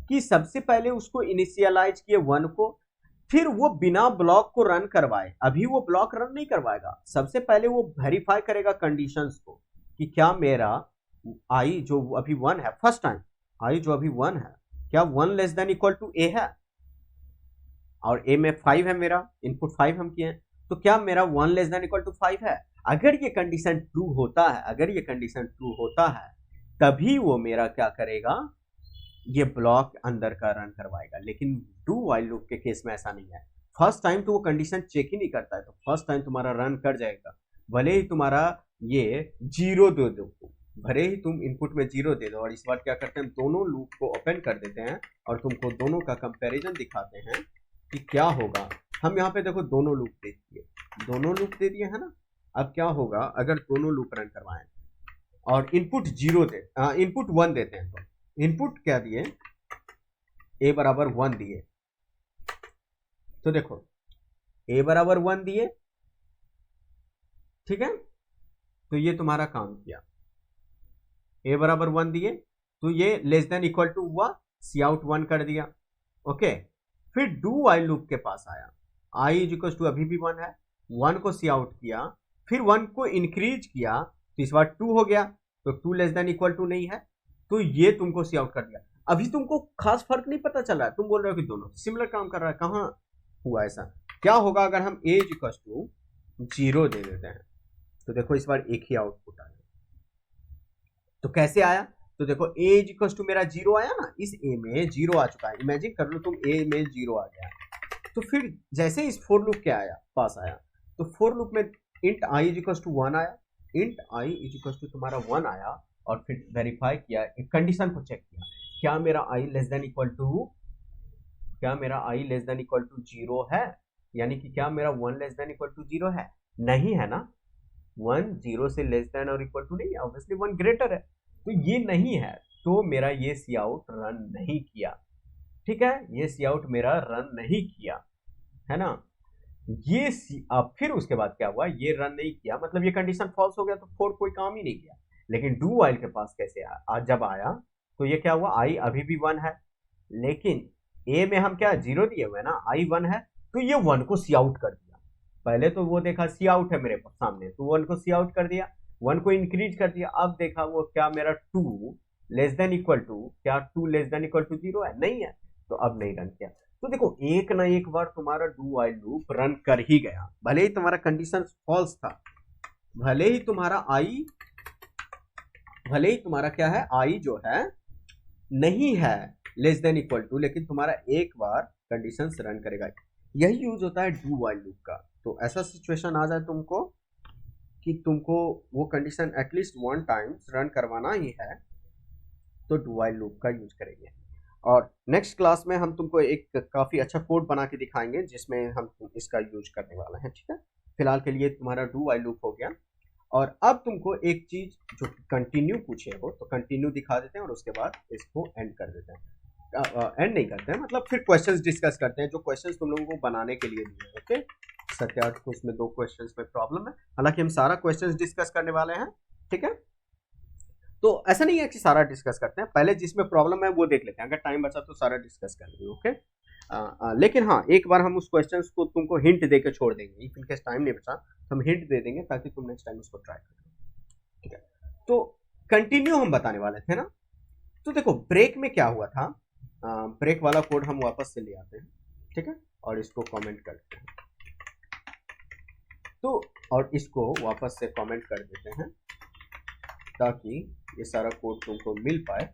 कि सबसे पहले उसको इनिशियलाइज किए 1 को, फिर वो बिना ब्लॉक को रन करवाए, अभी वो ब्लॉक रन नहीं करवाएगा, सबसे पहले वो वेरीफाई करेगा कंडीशंस को कि क्या मेरा आई जो अभी 1 है, फर्स्ट टाइम आई जो अभी 1 है, क्या 1 लेस देन इक्वल टू ए है, और ए में 5 है, मेरा इनपुट 5 हम किए हैं, तो क्या मेरा 1 लेस देन इक्वल टू 5 है? अगर ये कंडीशन ट्रू होता है, अगर ये कंडीशन ट्रू होता है तभी वो मेरा क्या करेगा, ये ब्लॉक अंदर का रन करवाएगा। लेकिन डू वाइल लूप के केस में ऐसा नहीं है, फर्स्ट टाइम तो वो कंडीशन चेक ही नहीं करता है, तो फर्स्ट टाइम तुम्हारा रन कर जाएगा, भले ही तुम्हारा ये 0 दे दो, भले ही तुम इनपुट में 0 दे दो। और इस बार क्या करते हैं, दोनों लूप को ओपन कर देते हैं और तुमको दोनों का कंपैरिजन दिखाते हैं कि क्या होगा। हम यहाँ पे देखो दोनों लूप दे दिए, दोनों लूप दे दिए है ना। अब क्या होगा अगर दोनों लूप रन करवाएं और इनपुट 0 दे, इनपुट 1 देते हैं, तो इनपुट क्या दिए, a बराबर 1 दिए, तो देखो a बराबर 1 दिए, ठीक है, तो ये तुम्हारा काम किया, a बराबर 1 दिए तो ये लेस देन इक्वल टू हुआ, सी आउट 1 कर दिया, ओके। फिर डू वाइल लूप के पास आया, आई इज इक्वल टू अभी भी 1 है, 1 को सी आउट किया, फिर 1 को इंक्रीज किया तो इस बार 2 हो गया, तो 2 लेस देन इक्वल टू नहीं है, तो ये तुमको सी आउट कर दिया। अभी तुमको खास फर्क नहीं पता चल रहा है, तुम बोल रहे हो कि दोनों सिमिलर काम कर रहा है, कहां हुआ ऐसा? क्या होगा अगर हम ए इज इक्वल टू 0 दे देते हैं, तो देखो इस बार एक ही आउटपुट आया। तो कैसे आया, तो देखो ए इज इक्वल टू मेरा 0 आया ना, इस ए में 0 आ चुका है, इमेजिन कर लो तुम ए में 0 आ गया, तो फिर जैसे इस फोर लूप क्या आया, पास आया, तो फोर लूप में int i is equal to 1 आया, int i is equal to तुम्हारा 1 आया, और फिर वेरीफाई किया, कंडीशन को चेक किया, क्या मेरा आई लेस देन इक्वल टू, क्या मेरा आई लेस देन इक्वल टू 0 है, यानी कि क्या मेरा 1 लेस देन इक्वल टू 0 है? नहीं है ना, 1 0 से लेस देन और इक्वल टू नहीं है, ऑब्वियसली 1 ग्रेटर है, तो ये नहीं है, तो मेरा ये सी आउट रन नहीं किया, ठीक है, ये सी आउट मेरा रन नहीं किया, है ना। ये अब फिर उसके बाद क्या हुआ, ये रन नहीं किया, मतलब ये कंडीशन फॉल्स हो गया, तो फोर कोई काम ही नहीं किया। लेकिन डू वाइल के पास कैसे आया, जब आया तो ये क्या हुआ, आई अभी भी 1 है, लेकिन ए में हम क्या 0 दिए हुए ना, आई 1 है, तो ये 1 को सी आउट कर दिया। पहले तो वो देखा सी आउट है मेरे सामने, तो 1 को सी आउट कर दिया, 1 को इंक्रीज कर दिया, अब देखा वो क्या मेरा 2 लेस देन इक्वल टू, क्या 2 लेस देन इक्वल टू 0 है, नहीं है, तो अब नहीं रन किया। तो देखो एक ना एक बार तुम्हारा डू वाइल लूप रन कर ही गया, भले ही तुम्हारा कंडीशन फॉल्स था, भले ही तुम्हारा क्या है, आई जो है नहीं है लेस देन इक्वल टू, लेकिन तुम्हारा एक बार कंडीशन रन करेगा। यही यूज होता है डू वाइल लूप का। तो ऐसा सिचुएशन आ जाए तुमको कि तुमको वो कंडीशन एटलीस्ट 1 टाइम्स रन करवाना ही है, तो डू वाइल लूप का यूज करेंगे। और नेक्स्ट क्लास में हम तुमको एक काफी अच्छा कोड बना के दिखाएंगे जिसमें हम इसका यूज करने वाला है, ठीक है। फिलहाल के लिए तुम्हारा डू वाइल लूप हो गया, और अब तुमको एक चीज जो कंटिन्यू पूछे हो, तो कंटिन्यू दिखा देते हैं और उसके बाद इसको एंड कर देते हैं। एंड नहीं करते हैं, मतलब फिर क्वेश्चंस डिस्कस करते हैं, जो क्वेश्चंस तुम लोगों को बनाने के लिए दिए, ओके। सत्यार्थ को इसमें 2 क्वेश्चंस में प्रॉब्लम है, हालांकि हम सारा क्वेश्चंस डिस्कस करने वाले हैं, ठीक है। तो ऐसा नहीं है कि सारा डिस्कस करते हैं, पहले जिसमें प्रॉब्लम है वो देख लेते हैं, अगर टाइम बचा तो सारा डिस्कस कर लेंगे, ओके। लेकिन हाँ, एक बार हम उस क्वेश्चंस को तुमको हिंट देकर छोड़ देंगे, इफ इनकेस टाइम नहीं बचा तो हम हिंट दे देंगे ताकि तुम नेक्स्ट टाइम उसको ट्राई करो, ठीक है। तो कंटिन्यू हम बताने वाले थे ना, तो देखो ब्रेक में क्या हुआ था, ब्रेक वाला कोड हम वापस से ले आते हैं, ठीक है, और इसको कमेंट करते हैं, तो और इसको वापस से कमेंट कर देते हैं, ताकि ये सारा कोड तुमको मिल पाए।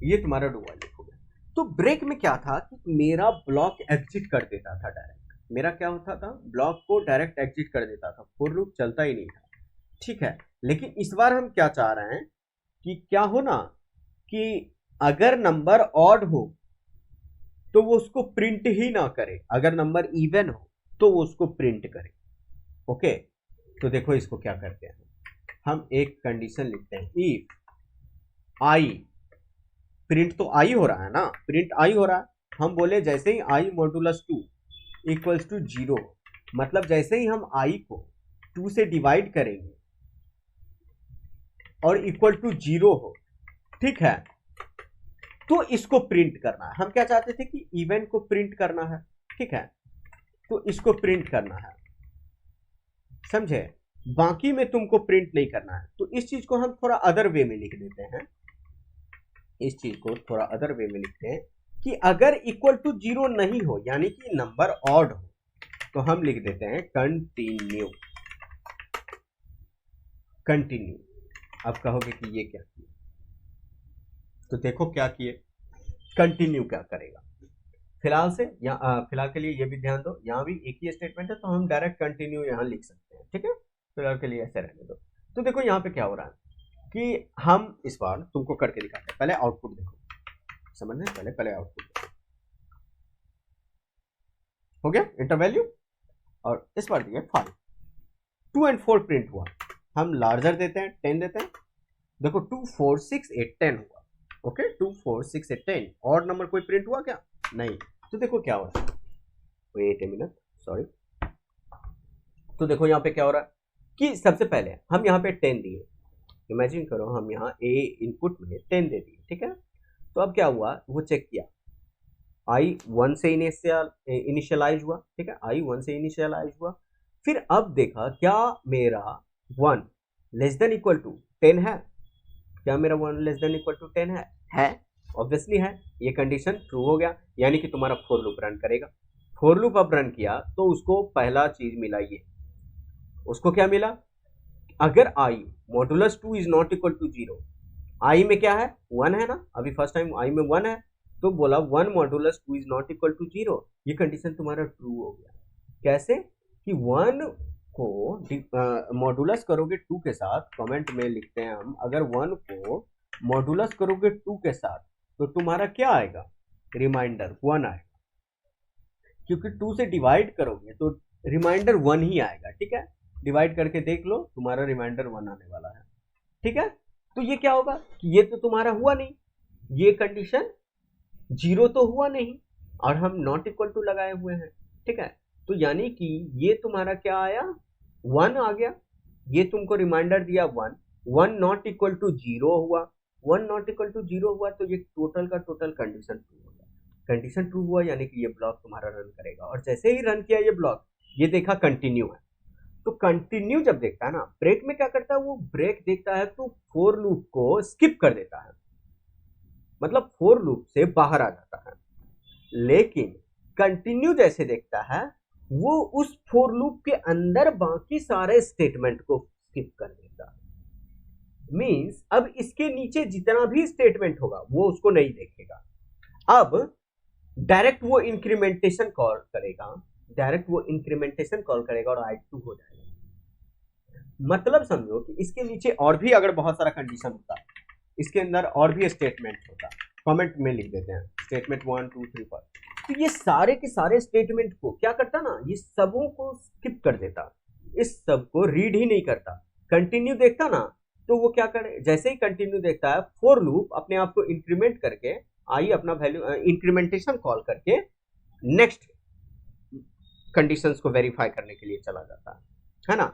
ये तुम्हारा डू व्हाइल लूप हो गया। तो ब्रेक में क्या था कि मेरा ब्लॉक एग्जिट कर देता था डायरेक्ट। मेरा क्या होता था, ब्लॉक को डायरेक्ट एग्जिट कर देता था, फॉर लूप चलता ही नहीं था। ठीक है, लेकिन इस बार हम क्या चाह रहे हैं कि क्या हो ना, कि अगर नंबर ऑड हो तो वो उसको प्रिंट ही ना करे, अगर नंबर इवन हो तो वो उसको प्रिंट करे। ओके, तो देखो इसको क्या करते हैं, हम एक कंडीशन लिखते हैं, इफ आई, प्रिंट तो आई हो रहा है ना, प्रिंट आई हो रहा है, हम बोले जैसे ही आई मॉडुलस 2 इक्वल्स टू 0, मतलब जैसे ही हम आई को 2 से डिवाइड करेंगे और इक्वल टू 0 हो, ठीक है, तो इसको प्रिंट करना है। हम क्या चाहते थे कि इवेंट को प्रिंट करना है, ठीक है, तो इसको प्रिंट करना है, समझे, बाकी में तुमको प्रिंट नहीं करना है। तो इस चीज को हम थोड़ा अदर वे में लिख देते हैं, इस चीज को थोड़ा अदर वे में लिखते हैं कि अगर इक्वल टू 0 नहीं हो, यानी कि नंबर ऑड हो, तो हम लिख देते हैं कंटिन्यू। कंटिन्यू। अब कहोगे कि ये क्या किया, तो देखो क्या किए, कंटिन्यू क्या करेगा, फिलहाल से फिलहाल के लिए ये भी ध्यान दो, यहाँ भी एक ही स्टेटमेंट है, तो हम डायरेक्ट कंटिन्यू यहाँ लिख सकते हैं, ठीक है, फिलहाल के लिए ऐसे रहने दो। तो देखो यहाँ पे क्या हो रहा है कि हम इस बार तुमको करके दिखाते हैं, पहले आउटपुट देखो, समझने, पहले आउटपुट देखो, हो गया इंटर वैल्यू, और इस बार दिया 5, 2 और 4 प्रिंट हुआ, हम लार्जर देते हैं, 10 देते हैं, देखो 2 4 6 8 10 हुआ। ओके, 2 4 6 8 10, और नंबर कोई प्रिंट हुआ क्या, नहीं। तो देखो क्या हो रहा है, वेट ए मिनट, सॉरी, तो देखो यहाँ पे क्या हो रहा है कि सबसे पहले हम यहाँ पे 10 दिए, इमेजिन करो हम यहाँ ए इनपुट में 10 दे दिए, ठीक है, तो अब क्या हुआ, वो चेक किया, आई 1 से इनिशियलाइज हुआ, ठीक है, आई 1 से इनिशियलाइज हुआ, फिर अब देखा क्या मेरा 1 लेस देन इक्वल टू 10 है, क्या मेरा 1 लेस देन इक्वल टू 10 है, ऑब्वियसली है, ये कंडीशन ट्रू हो गया, यानी कि तुम्हारा फॉर लूप रन करेगा। फॉर लूप अब रन किया तो उसको पहला चीज मिला, ये उसको क्या मिला, अगर i modulus 2 is not equal to 0, i में क्या है 1 है ना, अभी फर्स्ट टाइम आई में 1 है, तो बोला 1 modulus 2 is not equal to 0, ये कंडीशन तुम्हारा ट्रू हो गया। कैसे कि 1 को मॉडुलस करोगे 2 के साथ, कमेंट में लिखते हैं हम, अगर 1 को मॉडुलस करोगे 2 के साथ तो तुम्हारा क्या आएगा, रिमाइंडर 1 आएगा, क्योंकि 2 से डिवाइड करोगे तो रिमाइंडर 1 ही आएगा, ठीक है, डिवाइड करके देख लो, तुम्हारा रिमाइंडर 1 आने वाला है, ठीक है। तो ये क्या होगा कि ये तो तुम्हारा हुआ नहीं, ये कंडीशन 0 तो हुआ नहीं, और हम नॉट इक्वल टू लगाए हुए हैं, ठीक है, तो यानी कि ये तुम्हारा क्या आया, 1 आ गया, ये तुमको रिमाइंडर दिया 1, 1 नॉट इक्वल टू 0 हुआ, 1 नॉट इक्वल टू 0 हुआ, तो ये टोटल का टोटल कंडीशन ट्रू हो गया। कंडीशन ट्रू हुआ यानी कि ये ब्लॉक तुम्हारा रन करेगा, और जैसे ही रन किया ये ब्लॉक, ये देखा कंटिन्यू है, तो कंटिन्यू जब देखता है ना, ब्रेक में क्या करता है, वो ब्रेक देखता है तो फॉर लूप को स्किप कर देता है, मतलब फॉर लूप से बाहर आ जाता है, लेकिन कंटिन्यू जैसे देखता है वो उस फॉर लूप के अंदर बाकी सारे स्टेटमेंट को स्किप कर देता है। मींस अब इसके नीचे जितना भी स्टेटमेंट होगा वो उसको नहीं देखेगा, अब डायरेक्ट वो इंक्रीमेंटेशन कॉल करेगा, डायरेक्ट वो इंक्रीमेंटेशन कॉल करेगा और i2 हो जाएगा। मतलब समझो कि इसके नीचे और भी अगर बहुत सारा कंडीशन होता, इसके अंदर और भी स्टेटमेंट होता, कमेंट में लिख देते हैं स्टेटमेंट 1 2 3 4, तो ये सारे के सारे स्टेटमेंट को क्या करता ना, ये सबों को स्किप कर देता, इस सब को रीड ही नहीं करता। कंटिन्यू देखता ना, तो वो क्या करे, जैसे ही कंटिन्यू देखता है, फॉर लूप अपने आप को इंक्रीमेंट करके, आई अपना वैल्यू इंक्रीमेंटेशन कॉल करके नेक्स्ट कंडीशंस को वेरीफाई करने के लिए चला जाता है ना।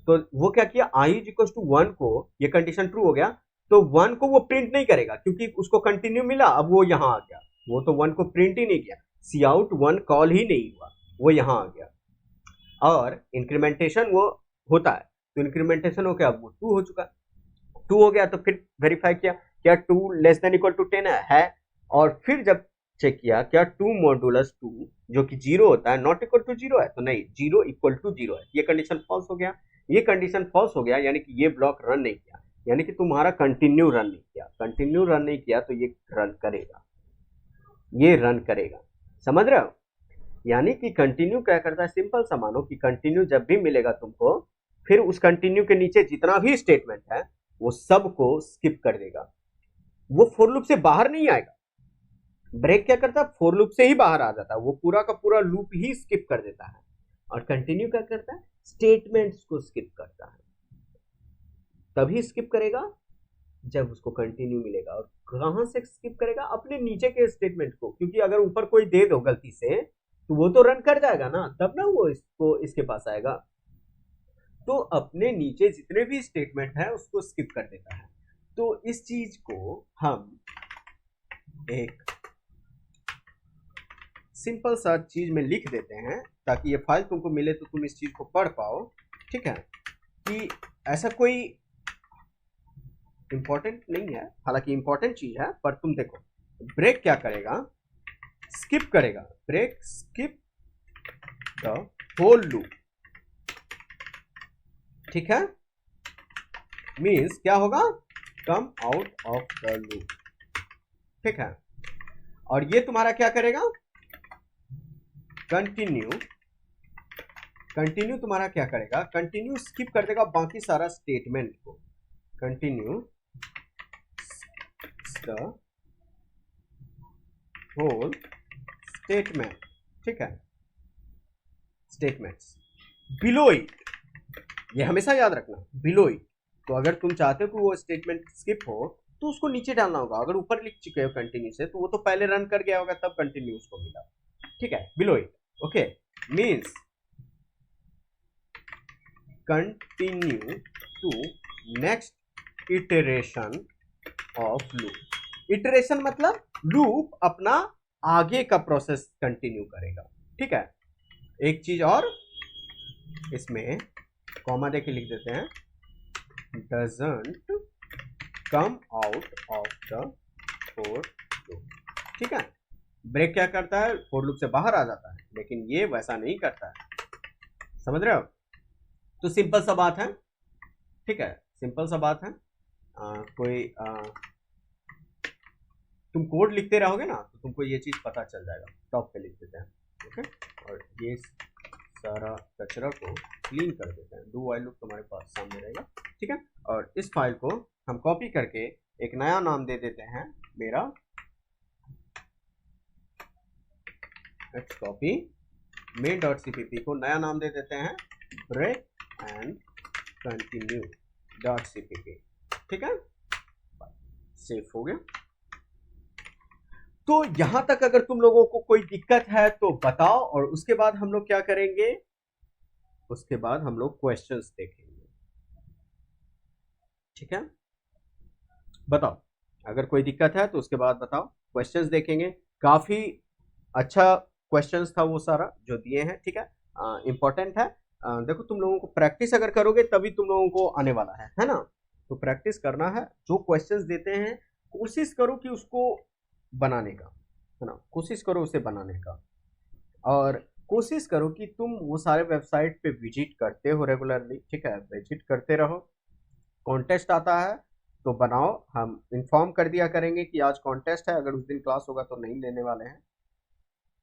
तो वो क्या किया, आई इज इक्वल टू 1 को, ये कंडीशन ट्रू हो गया, तो 1 को वो प्रिंट नहीं करेगा क्योंकि उसको कंटिन्यू मिला, अब वो यहां आ गया, वो तो 1 को प्रिंट ही नहीं किया, सी आउट 1 कॉल ही नहीं हुआ, वो यहां आ गया, और इंक्रीमेंटेशन वो होता है, तो इंक्रीमेंटेशन हो गया, वो 2 हो चुका, 2 हो गया, तो फिर वेरीफाई किया क्या 2 लेस देन इक्वल टू 10 है, और फिर जब चेक किया क्या 2 मॉडुलस 2 जो कि 0 होता है नॉट इक्वल टू 0 है, तो नहीं, 0 इक्वल टू 0 है, ये कंडीशन फॉल्स हो गया, ये कंडीशन फॉल्स हो गया, यानी कि ये ब्लॉक रन नहीं किया। यानी कि तुम्हारा कंटिन्यू रन नहीं किया, कंटिन्यू रन नहीं किया तो ये रन करेगा, ये रन करेगा, समझ रहे हो? यानी कि कंटिन्यू क्या करता है, सिंपल सा मानो कि कंटिन्यू जब भी मिलेगा तुमको, फिर उस कंटिन्यू के नीचे जितना भी स्टेटमेंट है वो सबको स्किप कर देगा, वो फॉर लूप से बाहर नहीं आएगा। ब्रेक क्या करता है, फॉर लूप से ही बाहर आ जाता है, वो पूरा का पूरा लूप ही स्किप कर देता है। और कंटिन्यू क्या करता है, स्टेटमेंट्स को स्किप करता है। तभी स्किप करेगा जब उसको कंटिन्यू मिलेगा। और कहां से स्किप करेगा, अपने नीचे के स्टेटमेंट को, क्योंकि अगर ऊपर कोई दे दो गलती से तो वो तो रन कर जाएगा ना, तब ना वो इसको इसके पास आएगा। तो अपने नीचे जितने भी स्टेटमेंट है उसको स्किप कर देता है। तो इस चीज को हम एक सिंपल सा चीज में लिख देते हैं ताकि ये फाइल तुमको मिले तो तुम इस चीज को पढ़ पाओ, ठीक है? कि ऐसा कोई इंपॉर्टेंट नहीं है, हालांकि इंपॉर्टेंट चीज है, पर तुम देखो ब्रेक क्या करेगा, स्किप करेगा। Break skip the whole loop, ठीक है? मीन्स क्या होगा, come out of the loop, ठीक है? और ये तुम्हारा क्या करेगा, कंटिन्यू, कंटिन्यू तुम्हारा क्या करेगा, कंटिन्यू स्किप कर देगा बाकी सारा स्टेटमेंट को। कंटिन्यू द होल स्टेटमेंट, ठीक है? स्टेटमेंट्स बिलो इट, ये हमेशा याद रखना, बिलो इट। तो अगर तुम चाहते हो कि वो स्टेटमेंट स्किप हो तो उसको नीचे डालना होगा। अगर ऊपर लिख चुके हो कंटिन्यू से तो वो तो पहले रन कर गया होगा तब कंटिन्यू उसको मिला, ठीक है? Below it, okay? Means continue to next iteration of loop. Iteration मतलब लूप अपना आगे का प्रोसेस कंटिन्यू करेगा, ठीक है? एक चीज और, इसमें कॉमा देके लिख देते हैं, doesn't come out of the for loop, ठीक है? ब्रेक क्या करता है, फॉर लूप से बाहर आ जाता है, लेकिन ये वैसा नहीं करता है, समझ रहे हो? तो सिंपल सा बात है, ठीक है? सिंपल सा बात है। तुम कोड लिखते रहोगे ना तो तुमको ये चीज पता चल जाएगा। टॉप पे लिख देते हैं, ओके? और ये सारा कचरा को क्लीन कर देते हैं। डू व्हाइल लूप तुम्हारे पास सामने रहेगा, ठीक है? और इस फाइल को हम कॉपी करके एक नया नाम दे देते हैं, मेरा कॉपी main.cpp को नया नाम दे देते हैं ब्रेक एंड कंटिन्यू .cpp, ठीक है? सेव हो गया। तो यहां तक अगर तुम लोगों को कोई दिक्कत है तो बताओ, और उसके बाद हम लोग क्या करेंगे, उसके बाद हम लोग क्वेश्चंस देखेंगे, ठीक है? बताओ अगर कोई दिक्कत है तो उसके बाद बताओ, क्वेश्चंस देखेंगे। काफी अच्छा क्वेश्चंस था वो सारा जो दिए हैं, ठीक है? इंपॉर्टेंट है। देखो तुम लोगों को प्रैक्टिस अगर करोगे तभी तुम लोगों को आने वाला है ना? तो प्रैक्टिस करना है, जो क्वेश्चंस देते हैं कोशिश करो कि उसको बनाने का, है ना? कोशिश करो उसे बनाने का, और कोशिश करो कि तुम वो सारे वेबसाइट पे विजिट करते हो रेगुलरली, ठीक है? विजिट करते रहो। कॉन्टेस्ट आता है तो बनाओ, हम इन्फॉर्म कर दिया करेंगे कि आज कॉन्टेस्ट है, अगर उस दिन क्लास होगा तो नहीं लेने वाले हैं,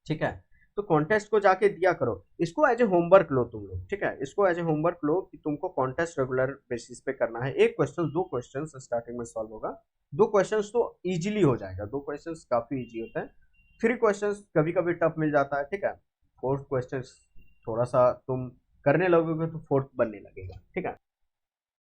ठीक है? तो कॉन्टेस्ट को जाके दिया करो, इसको एज ए होमवर्क लो तुम लोग, ठीक है? इसको एज ए होमवर्क लो कि तुमको कॉन्टेस्ट रेगुलर बेसिस पे करना है। एक क्वेश्चन, दो क्वेश्चन स्टार्टिंग में सॉल्व होगा, दो क्वेश्चन तो इजीली हो जाएगा, दो क्वेश्चन काफी इजी होता है। थ्री क्वेश्चन कभी कभी टफ मिल जाता है, ठीक है? फोर्थ क्वेश्चन थोड़ा सा तुम करने लगोगे तो फोर्थ बनने लगेगा, ठीक है?